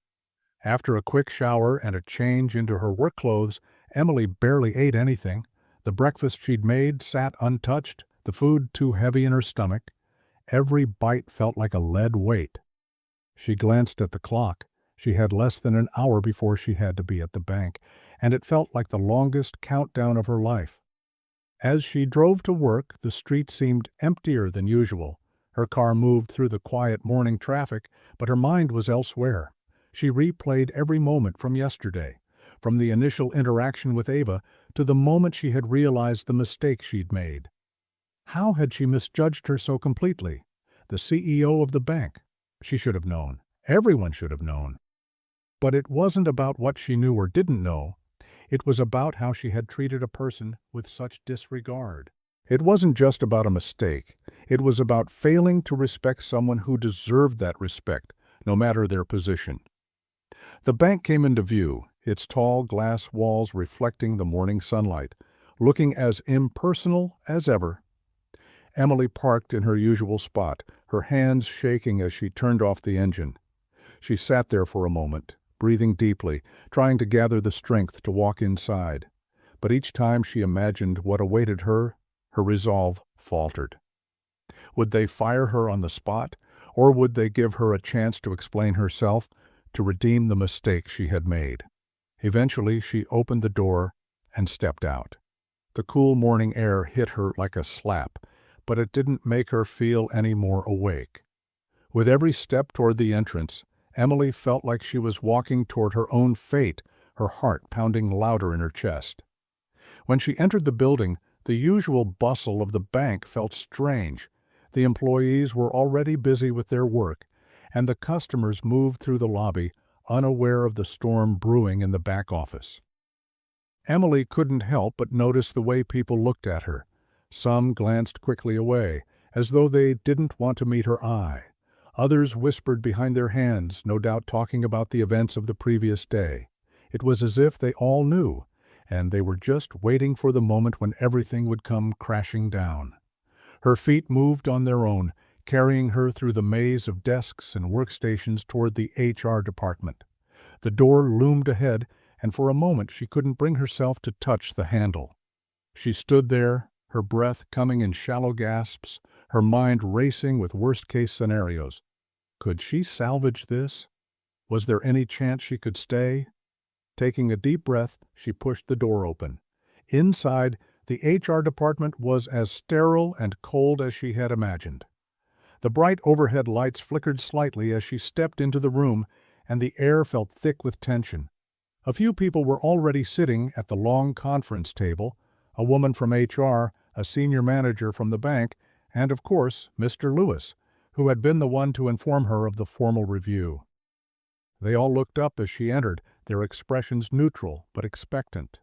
[SPEAKER 1] After a quick shower and a change into her work clothes, Emily barely ate anything. The breakfast she'd made sat untouched, the food too heavy in her stomach. Every bite felt like a lead weight. She glanced at the clock. She had less than an hour before she had to be at the bank, and it felt like the longest countdown of her life. As she drove to work, the street seemed emptier than usual. Her car moved through the quiet morning traffic, but her mind was elsewhere. She replayed every moment from yesterday, from the initial interaction with Ava to the moment she had realized the mistake she'd made. How had she misjudged her so completely? The CEO of the bank. She should have known. Everyone should have known. But it wasn't about what she knew or didn't know. It was about how she had treated a person with such disregard. It wasn't just about a mistake. It was about failing to respect someone who deserved that respect, no matter their position. The bank came into view, its tall glass walls reflecting the morning sunlight, looking as impersonal as ever. Emily parked in her usual spot, her hands shaking as she turned off the engine. She sat there for a moment, breathing deeply, trying to gather the strength to walk inside. But each time she imagined what awaited her, her resolve faltered. Would they fire her on the spot, Or would they give her a chance to explain herself, to redeem the mistake she had made? Eventually, she opened the door and stepped out. The cool morning air hit her like a slap, but it didn't make her feel any more awake. With every step toward the entrance, Emily felt like she was walking toward her own fate, her heart pounding louder in her chest. When she entered the building, the usual bustle of the bank felt strange. The employees were already busy with their work, and the customers moved through the lobby, unaware of the storm brewing in the back office. Emily couldn't help but notice the way people looked at her. Some glanced quickly away, as though they didn't want to meet her eye. Others whispered behind their hands, no doubt talking about the events of the previous day. It was as if they all knew, and they were just waiting for the moment when everything would come crashing down. Her feet moved on their own, carrying her through the maze of desks and workstations toward the HR department. The door loomed ahead, and for a moment she couldn't bring herself to touch the handle. She stood there, her breath coming in shallow gasps, her mind racing with worst-case scenarios. Could she salvage this? Was there any chance she could stay? Taking a deep breath, she pushed the door open. Inside, the HR department was as sterile and cold as she had imagined. The bright overhead lights flickered slightly as she stepped into the room, and the air felt thick with tension. A few people were already sitting at the long conference table, a woman from HR, a senior manager from the bank, and, of course, Mr. Lewis, who had been the one to inform her of the formal review. They all looked up as she entered, their expressions neutral but expectant.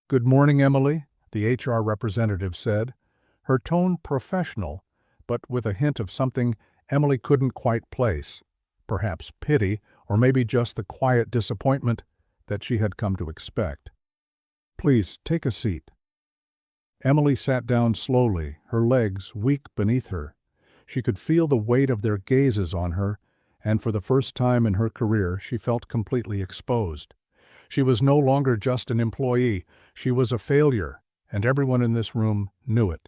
[SPEAKER 1] "Good morning, Emily," the HR representative said, her tone professional, but with a hint of something Emily couldn't quite place, perhaps pity, or maybe just the quiet disappointment that she had come to expect. "Please, take a seat." Emily sat down slowly, her legs weak beneath her. She could feel the weight of their gazes on her, and for the first time in her career she felt completely exposed. She was no longer just an employee, she was a failure, and everyone in this room knew it.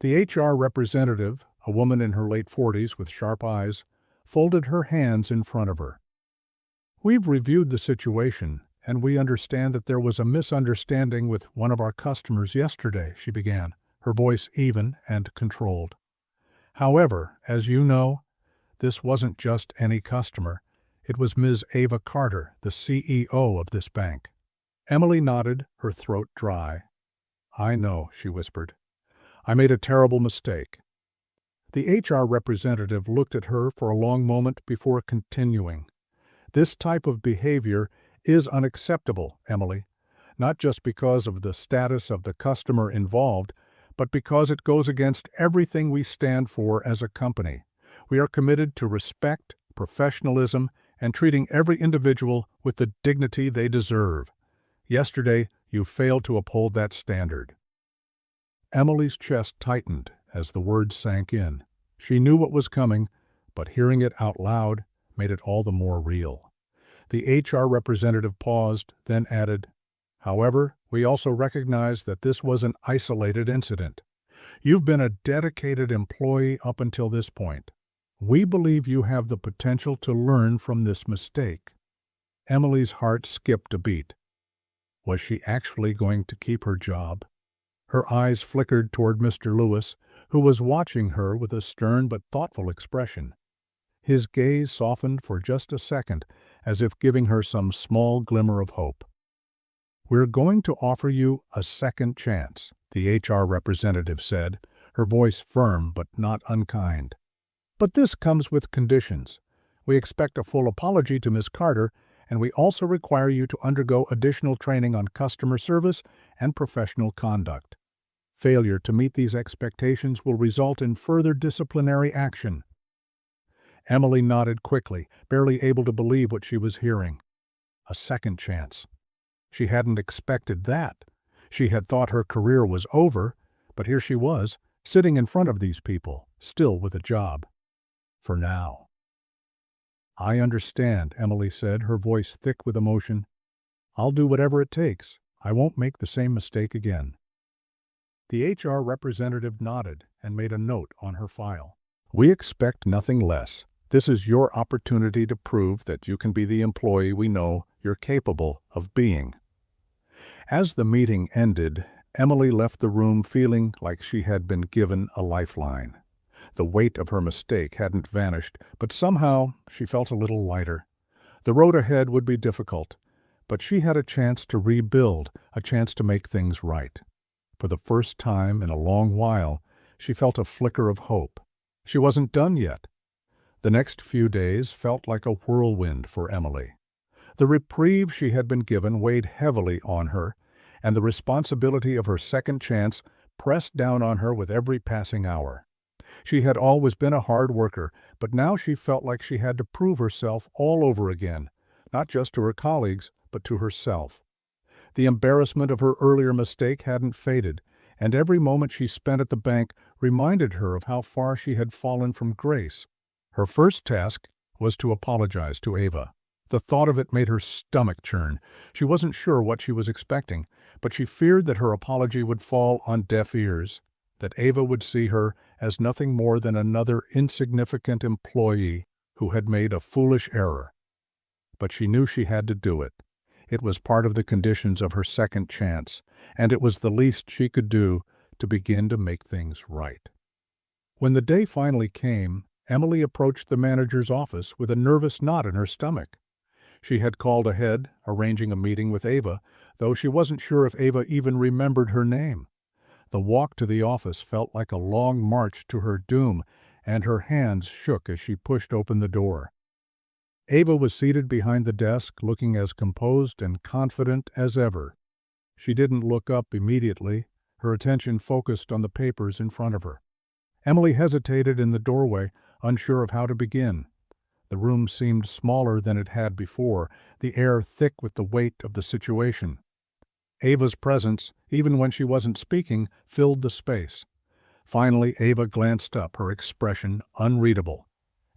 [SPEAKER 1] The HR representative, a woman in her late 40s with sharp eyes, folded her hands in front of her. "We've reviewed the situation, and we understand that there was a misunderstanding with one of our customers yesterday," she began, her voice even and controlled. "However, as you know, this wasn't just any customer. It was Ms. Ava Carter, the CEO of this bank." Emily nodded, her throat dry. "I know," she whispered. "I made a terrible mistake." The HR representative looked at her for a long moment before continuing. "This type of behavior is unacceptable, Emily, not just because of the status of the customer involved, but because it goes against everything we stand for as a company. We are committed to respect, professionalism, and treating every individual with the dignity they deserve. Yesterday, you failed to uphold that standard." Emily's chest tightened as the words sank in. She knew what was coming, but hearing it out loud made it all the more real. The HR representative paused, then added, "However, we also recognize that this was an isolated incident. You've been a dedicated employee up until this point. We believe you have the potential to learn from this mistake." Emily's heart skipped a beat. Was she actually going to keep her job? Her eyes flickered toward Mr. Lewis, who was watching her with a stern but thoughtful expression. His gaze softened for just a second, as if giving her some small glimmer of hope. "We're going to offer you a second chance," the HR representative said, her voice firm but not unkind. "But this comes with conditions. We expect a full apology to Ms. Carter, and we also require you to undergo additional training on customer service and professional conduct. Failure to meet these expectations will result in further disciplinary action." Emily nodded quickly, barely able to believe what she was hearing. A second chance. She hadn't expected that. She had thought her career was over, but here she was, sitting in front of these people, still with a job. For now. "I understand," Emily said, her voice thick with emotion. "I'll do whatever it takes. I won't make the same mistake again." The HR representative nodded and made a note on her file. We expect nothing less. This is your opportunity to prove that you can be the employee we know you're capable of being." As the meeting ended, Emily left the room feeling like she had been given a lifeline. The weight of her mistake hadn't vanished, but somehow she felt a little lighter. The road ahead would be difficult, but she had a chance to rebuild, a chance to make things right. For the first time in a long while, she felt a flicker of hope. She wasn't done yet. The next few days felt like a whirlwind for Emily. The reprieve she had been given weighed heavily on her, and the responsibility of her second chance pressed down on her with every passing hour. She had always been a hard worker, but now she felt like she had to prove herself all over again, not just to her colleagues, but to herself. The embarrassment of her earlier mistake hadn't faded, and every moment she spent at the bank reminded her of how far she had fallen from grace. Her first task was to apologize to Ava. The thought of it made her stomach churn. She wasn't sure what she was expecting, but she feared that her apology would fall on deaf ears, that Ava would see her as nothing more than another insignificant employee who had made a foolish error. But she knew she had to do it. It was part of the conditions of her second chance, and it was the least she could do to begin to make things right. When the day finally came, Emily approached the manager's office with a nervous knot in her stomach. She had called ahead, arranging a meeting with Ava, though she wasn't sure if Ava even remembered her name. The walk to the office felt like a long march to her doom, and her hands shook as she pushed open the door. Ava was seated behind the desk, looking as composed and confident as ever. She didn't look up immediately, her attention focused on the papers in front of her. Emily hesitated in the doorway, unsure of how to begin. The room seemed smaller than it had before, the air thick with the weight of the situation. Ava's presence, even when she wasn't speaking, filled the space. Finally, Ava glanced up, her expression unreadable.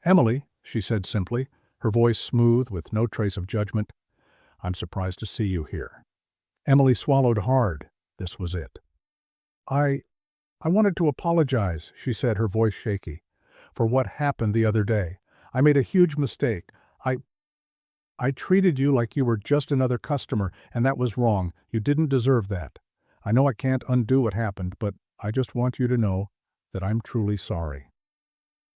[SPEAKER 1] "Emily," she said simply, her voice smooth with no trace of judgment, "I'm surprised to see you here." Emily swallowed hard. This was it. I wanted to apologize," she said, her voice shaky, "for what happened the other day. I made a huge mistake. I treated you like you were just another customer, and that was wrong. You didn't deserve that. I know I can't undo what happened, but I just want you to know that I'm truly sorry."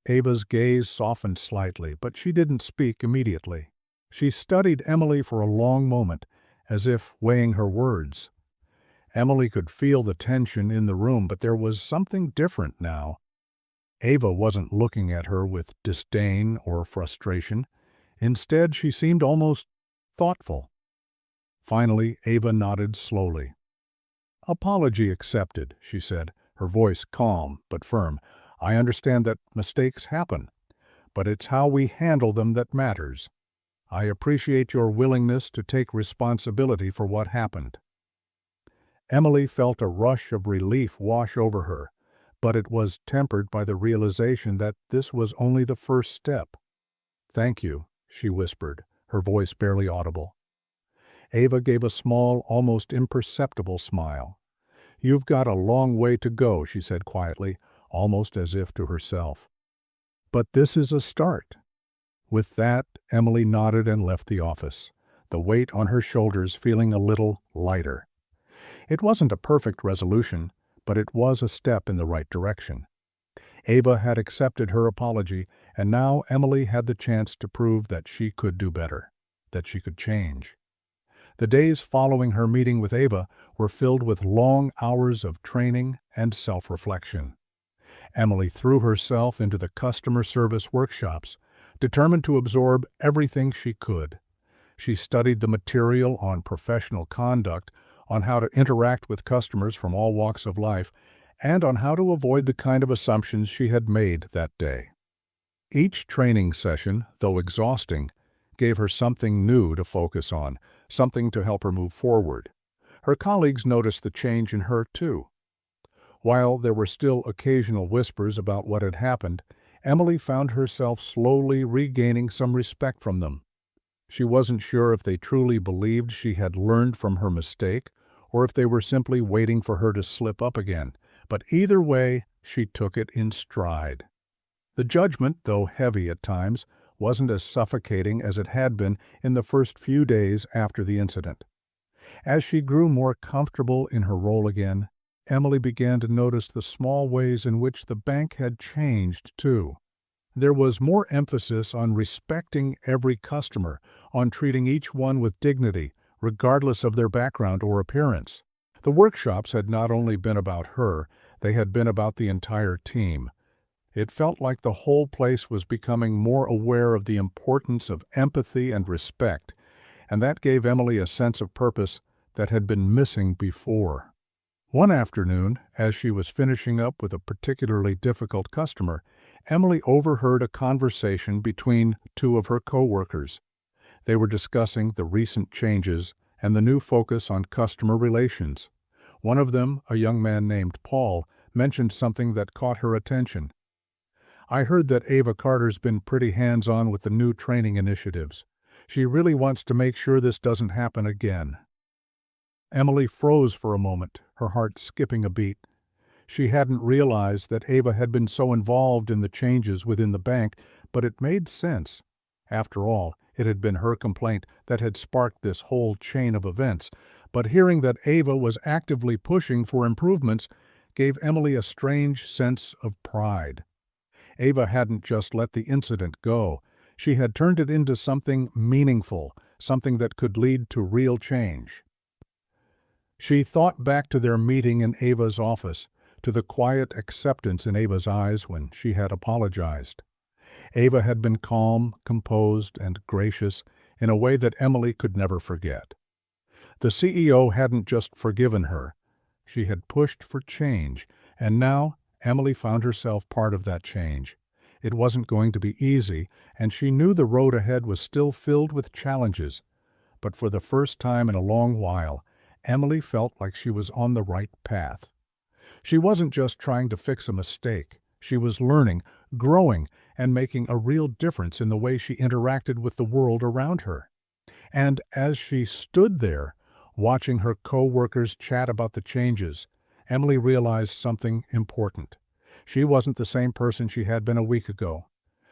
[SPEAKER 1] Ava's gaze softened slightly, but she didn't speak immediately. She studied Emily for a long moment, as if weighing her words. Emily could feel the tension in the room, but there was something different now. Ava wasn't looking at her with disdain or frustration. Instead, she seemed almost thoughtful. Finally, Ava nodded slowly. "Apology accepted," she said, her voice calm but firm. "I understand that mistakes happen, but it's how we handle them that matters. I appreciate your willingness to take responsibility for what happened." Emily felt a rush of relief wash over her, but it was tempered by the realization that this was only the first step. "Thank you," she whispered, her voice barely audible. Ava gave a small, almost imperceptible smile. "You've got a long way to go," she said quietly, almost as if to herself. "But this is a start." With that, Emily nodded and left the office, the weight on her shoulders feeling a little lighter. It wasn't a perfect resolution, but it was a step in the right direction. Ava had accepted her apology, and now Emily had the chance to prove that she could do better, that she could change. The days following her meeting with Ava were filled with long hours of training and self-reflection. Emily threw herself into the customer service workshops, determined to absorb everything she could. She studied the material on professional conduct, on how to interact with customers from all walks of life, and on how to avoid the kind of assumptions she had made that day. Each training session, though exhausting, gave her something new to focus on, something to help her move forward. Her colleagues noticed the change in her, too. While there were still occasional whispers about what had happened, Emily found herself slowly regaining some respect from them. She wasn't sure if they truly believed she had learned from her mistake, or if they were simply waiting for her to slip up again. But either way, she took it in stride. The judgment, though heavy at times, wasn't as suffocating as it had been in the first few days after the incident. As she grew more comfortable in her role again, Emily began to notice the small ways in which the bank had changed, too. There was more emphasis on respecting every customer, on treating each one with dignity, regardless of their background or appearance. The workshops had not only been about her, they had been about the entire team. It felt like the whole place was becoming more aware of the importance of empathy and respect, and that gave Emily a sense of purpose that had been missing before. One afternoon, as she was finishing up with a particularly difficult customer, Emily overheard a conversation between two of her coworkers. They were discussing the recent changes and the new focus on customer relations. One of them, a young man named Paul, mentioned something that caught her attention. "I heard that Ava Carter's been pretty hands-on with the new training initiatives. She really wants to make sure this doesn't happen again." Emily froze for a moment, her heart skipping a beat. She hadn't realized that Ava had been so involved in the changes within the bank, but it made sense. After all, it had been her complaint that had sparked this whole chain of events, but hearing that Ava was actively pushing for improvements gave Emily a strange sense of pride. Ava hadn't just let the incident go. She had turned it into something meaningful, something that could lead to real change. She thought back to their meeting in Ava's office, to the quiet acceptance in Ava's eyes when she had apologized. Ava had been calm, composed, and gracious in a way that Emily could never forget. The CEO hadn't just forgiven her. She had pushed for change, and now Emily found herself part of that change. It wasn't going to be easy, and she knew the road ahead was still filled with challenges. But for the first time in a long while, Emily felt like she was on the right path. She wasn't just trying to fix a mistake. She was learning, growing, and making a real difference in the way she interacted with the world around her. And as she stood there, watching her co-workers chat about the changes, Emily realized something important. She wasn't the same person she had been a week ago.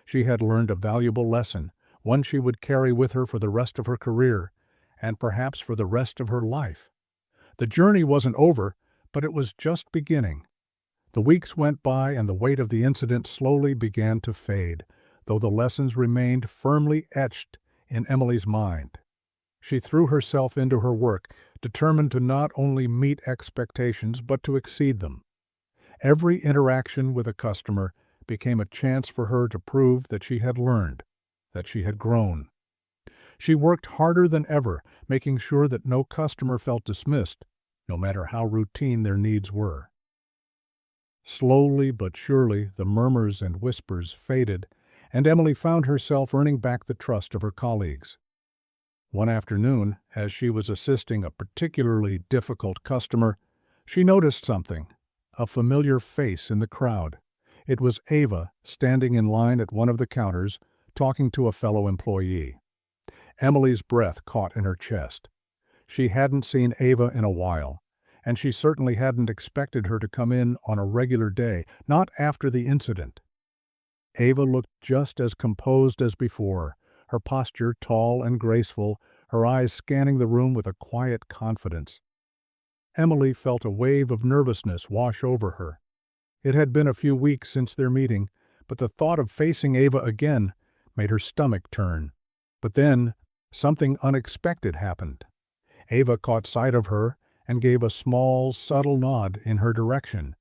[SPEAKER 1] She had learned a valuable lesson, one she would carry with her for the rest of her career, and perhaps for the rest of her life. The journey wasn't over, but it was just beginning. The weeks went by and the weight of the incident slowly began to fade, though the lessons remained firmly etched in Emily's mind. She threw herself into her work, determined to not only meet expectations but to exceed them. Every interaction with a customer became a chance for her to prove that she had learned, that she had grown. She worked harder than ever, making sure that no customer felt dismissed, no matter how routine their needs were. Slowly but surely, the murmurs and whispers faded, and Emily found herself earning back the trust of her colleagues. One afternoon, as she was assisting a particularly difficult customer, she noticed something, a familiar face in the crowd. It was Ava, standing in line at one of the counters, talking to a fellow employee. Emily's breath caught in her chest. She hadn't seen Ava in a while, and she certainly hadn't expected her to come in on a regular day, not after the incident. Ava looked just as composed as before, her posture tall and graceful, her eyes scanning the room with a quiet confidence. Emily felt a wave of nervousness wash over her. It had been a few weeks since their meeting, but the thought of facing Ava again made her stomach turn. But then, something unexpected happened. Ava caught sight of her and gave a small, subtle nod in her direction.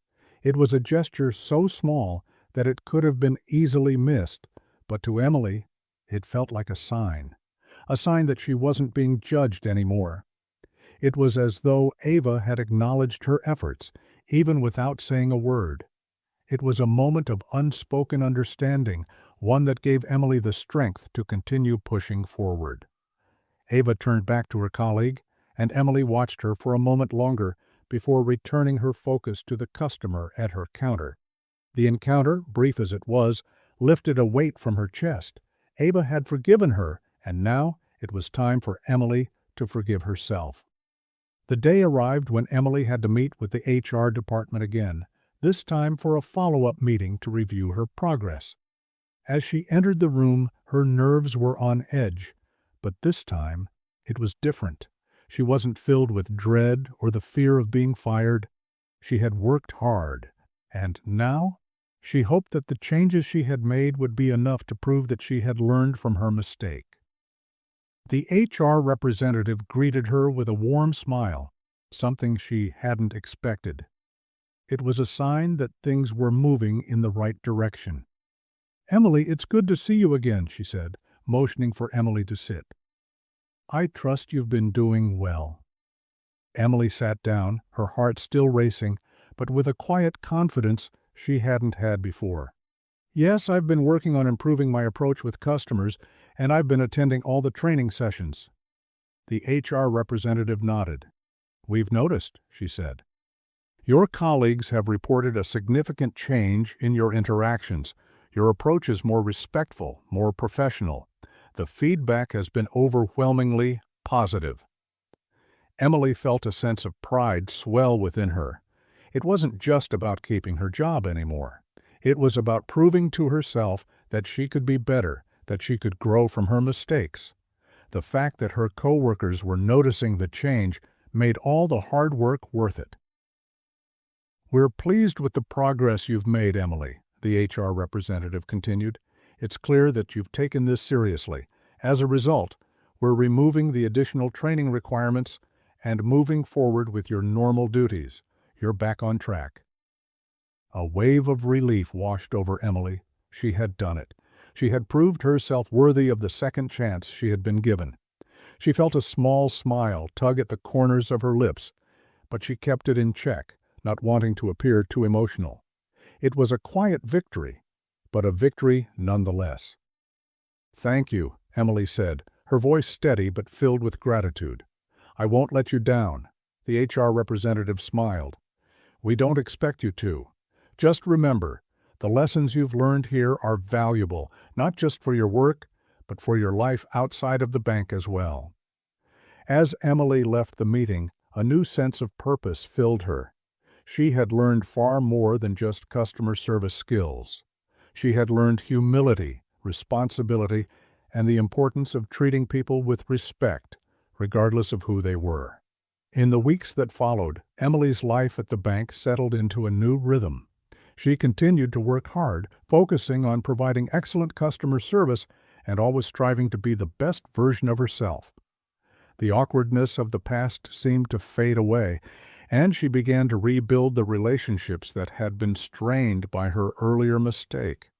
[SPEAKER 1] It was a gesture so small that it could have been easily missed, but to Emily, it felt like a sign that she wasn't being judged anymore. It was as though Ava had acknowledged her efforts, even without saying a word. It was a moment of unspoken understanding, one that gave Emily the strength to continue pushing forward. Ava turned back to her colleague, and Emily watched her for a moment longer before returning her focus to the customer at her counter. The encounter, brief as it was, lifted a weight from her chest. Ava had forgiven her, and now it was time for Emily to forgive herself. The day arrived when Emily had to meet with the HR department again, this time for a follow-up meeting to review her progress. As she entered the room, her nerves were on edge, but this time it was different. She wasn't filled with dread or the fear of being fired. She had worked hard, and now she hoped that the changes she had made would be enough to prove that she had learned from her mistake. The HR representative greeted her with a warm smile, something she hadn't expected. It was a sign that things were moving in the right direction. "Emily, it's good to see you again," she said, motioning for Emily to sit. "I trust you've been doing well." Emily sat down, her heart still racing, but with a quiet confidence she hadn't had before. "Yes, I've been working on improving my approach with customers, and I've been attending all the training sessions." The HR representative nodded. "We've noticed," she said. "Your colleagues have reported a significant change in your interactions. Your approach is more respectful, more professional. The feedback has been overwhelmingly positive." Emily felt a sense of pride swell within her. It wasn't just about keeping her job anymore. It was about proving to herself that she could be better, that she could grow from her mistakes. The fact that her coworkers were noticing the change made all the hard work worth it. "We're pleased with the progress you've made, Emily," the HR representative continued. "It's clear that you've taken this seriously. As a result, we're removing the additional training requirements and moving forward with your normal duties. You're back on track." A wave of relief washed over Emily. She had done it. She had proved herself worthy of the second chance she had been given. She felt a small smile tug at the corners of her lips, but she kept it in check, not wanting to appear too emotional. It was a quiet victory, but a victory nonetheless. "Thank you," Emily said, her voice steady but filled with gratitude. "I won't let you down." The HR representative smiled. "We don't expect you to. Just remember, the lessons you've learned here are valuable, not just for your work, but for your life outside of the bank as well." As Emily left the meeting, a new sense of purpose filled her. She had learned far more than just customer service skills. She had learned humility, responsibility, and the importance of treating people with respect, regardless of who they were. In the weeks that followed, Emily's life at the bank settled into a new rhythm. She continued to work hard, focusing on providing excellent customer service and always striving to be the best version of herself. The awkwardness of the past seemed to fade away, and she began to rebuild the relationships that had been strained by her earlier mistake.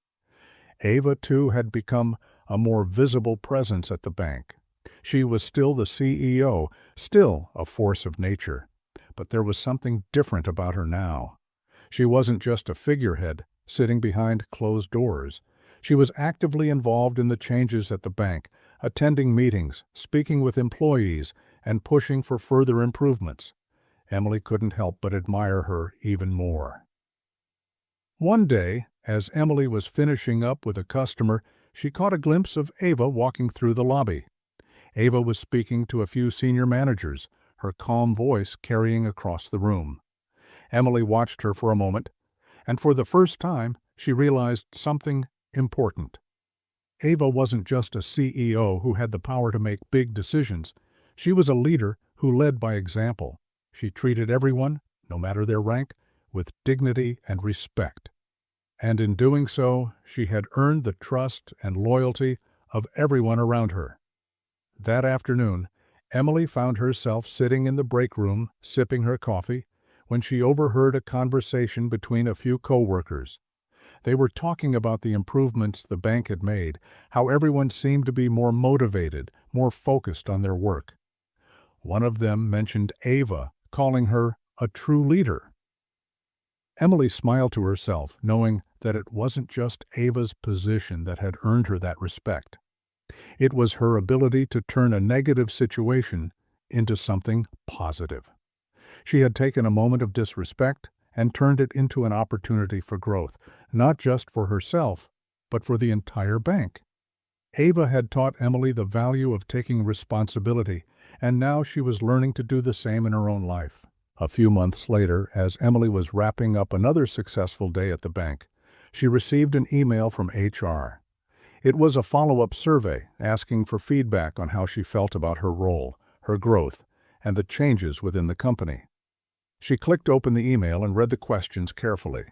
[SPEAKER 1] Ava, too, had become a more visible presence at the bank. She was still the CEO, still a force of nature, but there was something different about her now. She wasn't just a figurehead, sitting behind closed doors. She was actively involved in the changes at the bank, attending meetings, speaking with employees, and pushing for further improvements. Emily couldn't help but admire her even more. One day, as Emily was finishing up with a customer, she caught a glimpse of Ava walking through the lobby. Ava was speaking to a few senior managers, her calm voice carrying across the room. Emily watched her for a moment, and for the first time, she realized something important. Ava wasn't just a CEO who had the power to make big decisions. She was a leader who led by example. She treated everyone, no matter their rank, with dignity and respect. And in doing so, she had earned the trust and loyalty of everyone around her. That afternoon, Emily found herself sitting in the break room, sipping her coffee, when she overheard a conversation between a few coworkers. They were talking about the improvements the bank had made, how everyone seemed to be more motivated, more focused on their work. One of them mentioned Ava, calling her a true leader. Emily smiled to herself, knowing that it wasn't just Ava's position that had earned her that respect. It was her ability to turn a negative situation into something positive. She had taken a moment of disrespect and turned it into an opportunity for growth, not just for herself, but for the entire bank. Ava had taught Emily the value of taking responsibility, and now she was learning to do the same in her own life. A few months later, as Emily was wrapping up another successful day at the bank, she received an email from HR. It was a follow-up survey asking for feedback on how she felt about her role, her growth, and the changes within the company. She clicked open the email and read the questions carefully.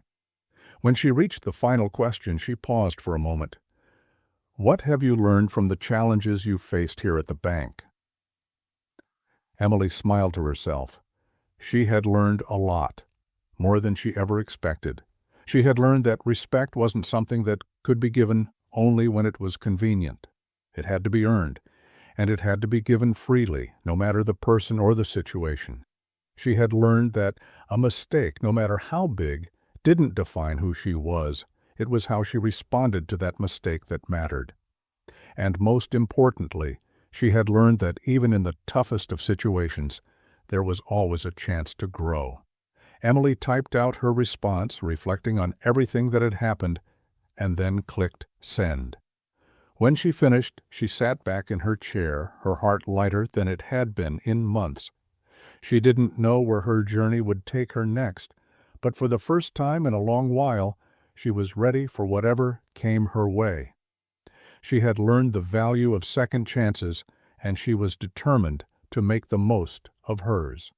[SPEAKER 1] When she reached the final question, she paused for a moment. What have you learned from the challenges you faced here at the bank? Emily smiled to herself. She had learned a lot, more than she ever expected. She had learned that respect wasn't something that could be given only when it was convenient. It had to be earned, and it had to be given freely, no matter the person or the situation. She had learned that a mistake, no matter how big, didn't define who she was. It was how she responded to that mistake that mattered. And most importantly, she had learned that even in the toughest of situations, there was always a chance to grow. Emily typed out her response, reflecting on everything that had happened, and then clicked send. When she finished, she sat back in her chair, her heart lighter than it had been in months. She didn't know where her journey would take her next, but for the first time in a long while, she was ready for whatever came her way. She had learned the value of second chances, and she was determined to make the most of hers.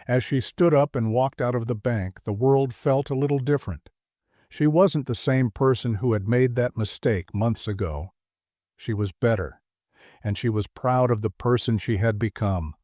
[SPEAKER 1] As she stood up and walked out of the bank, the world felt a little different. She wasn't the same person who had made that mistake months ago. She was better, and she was proud of the person she had become.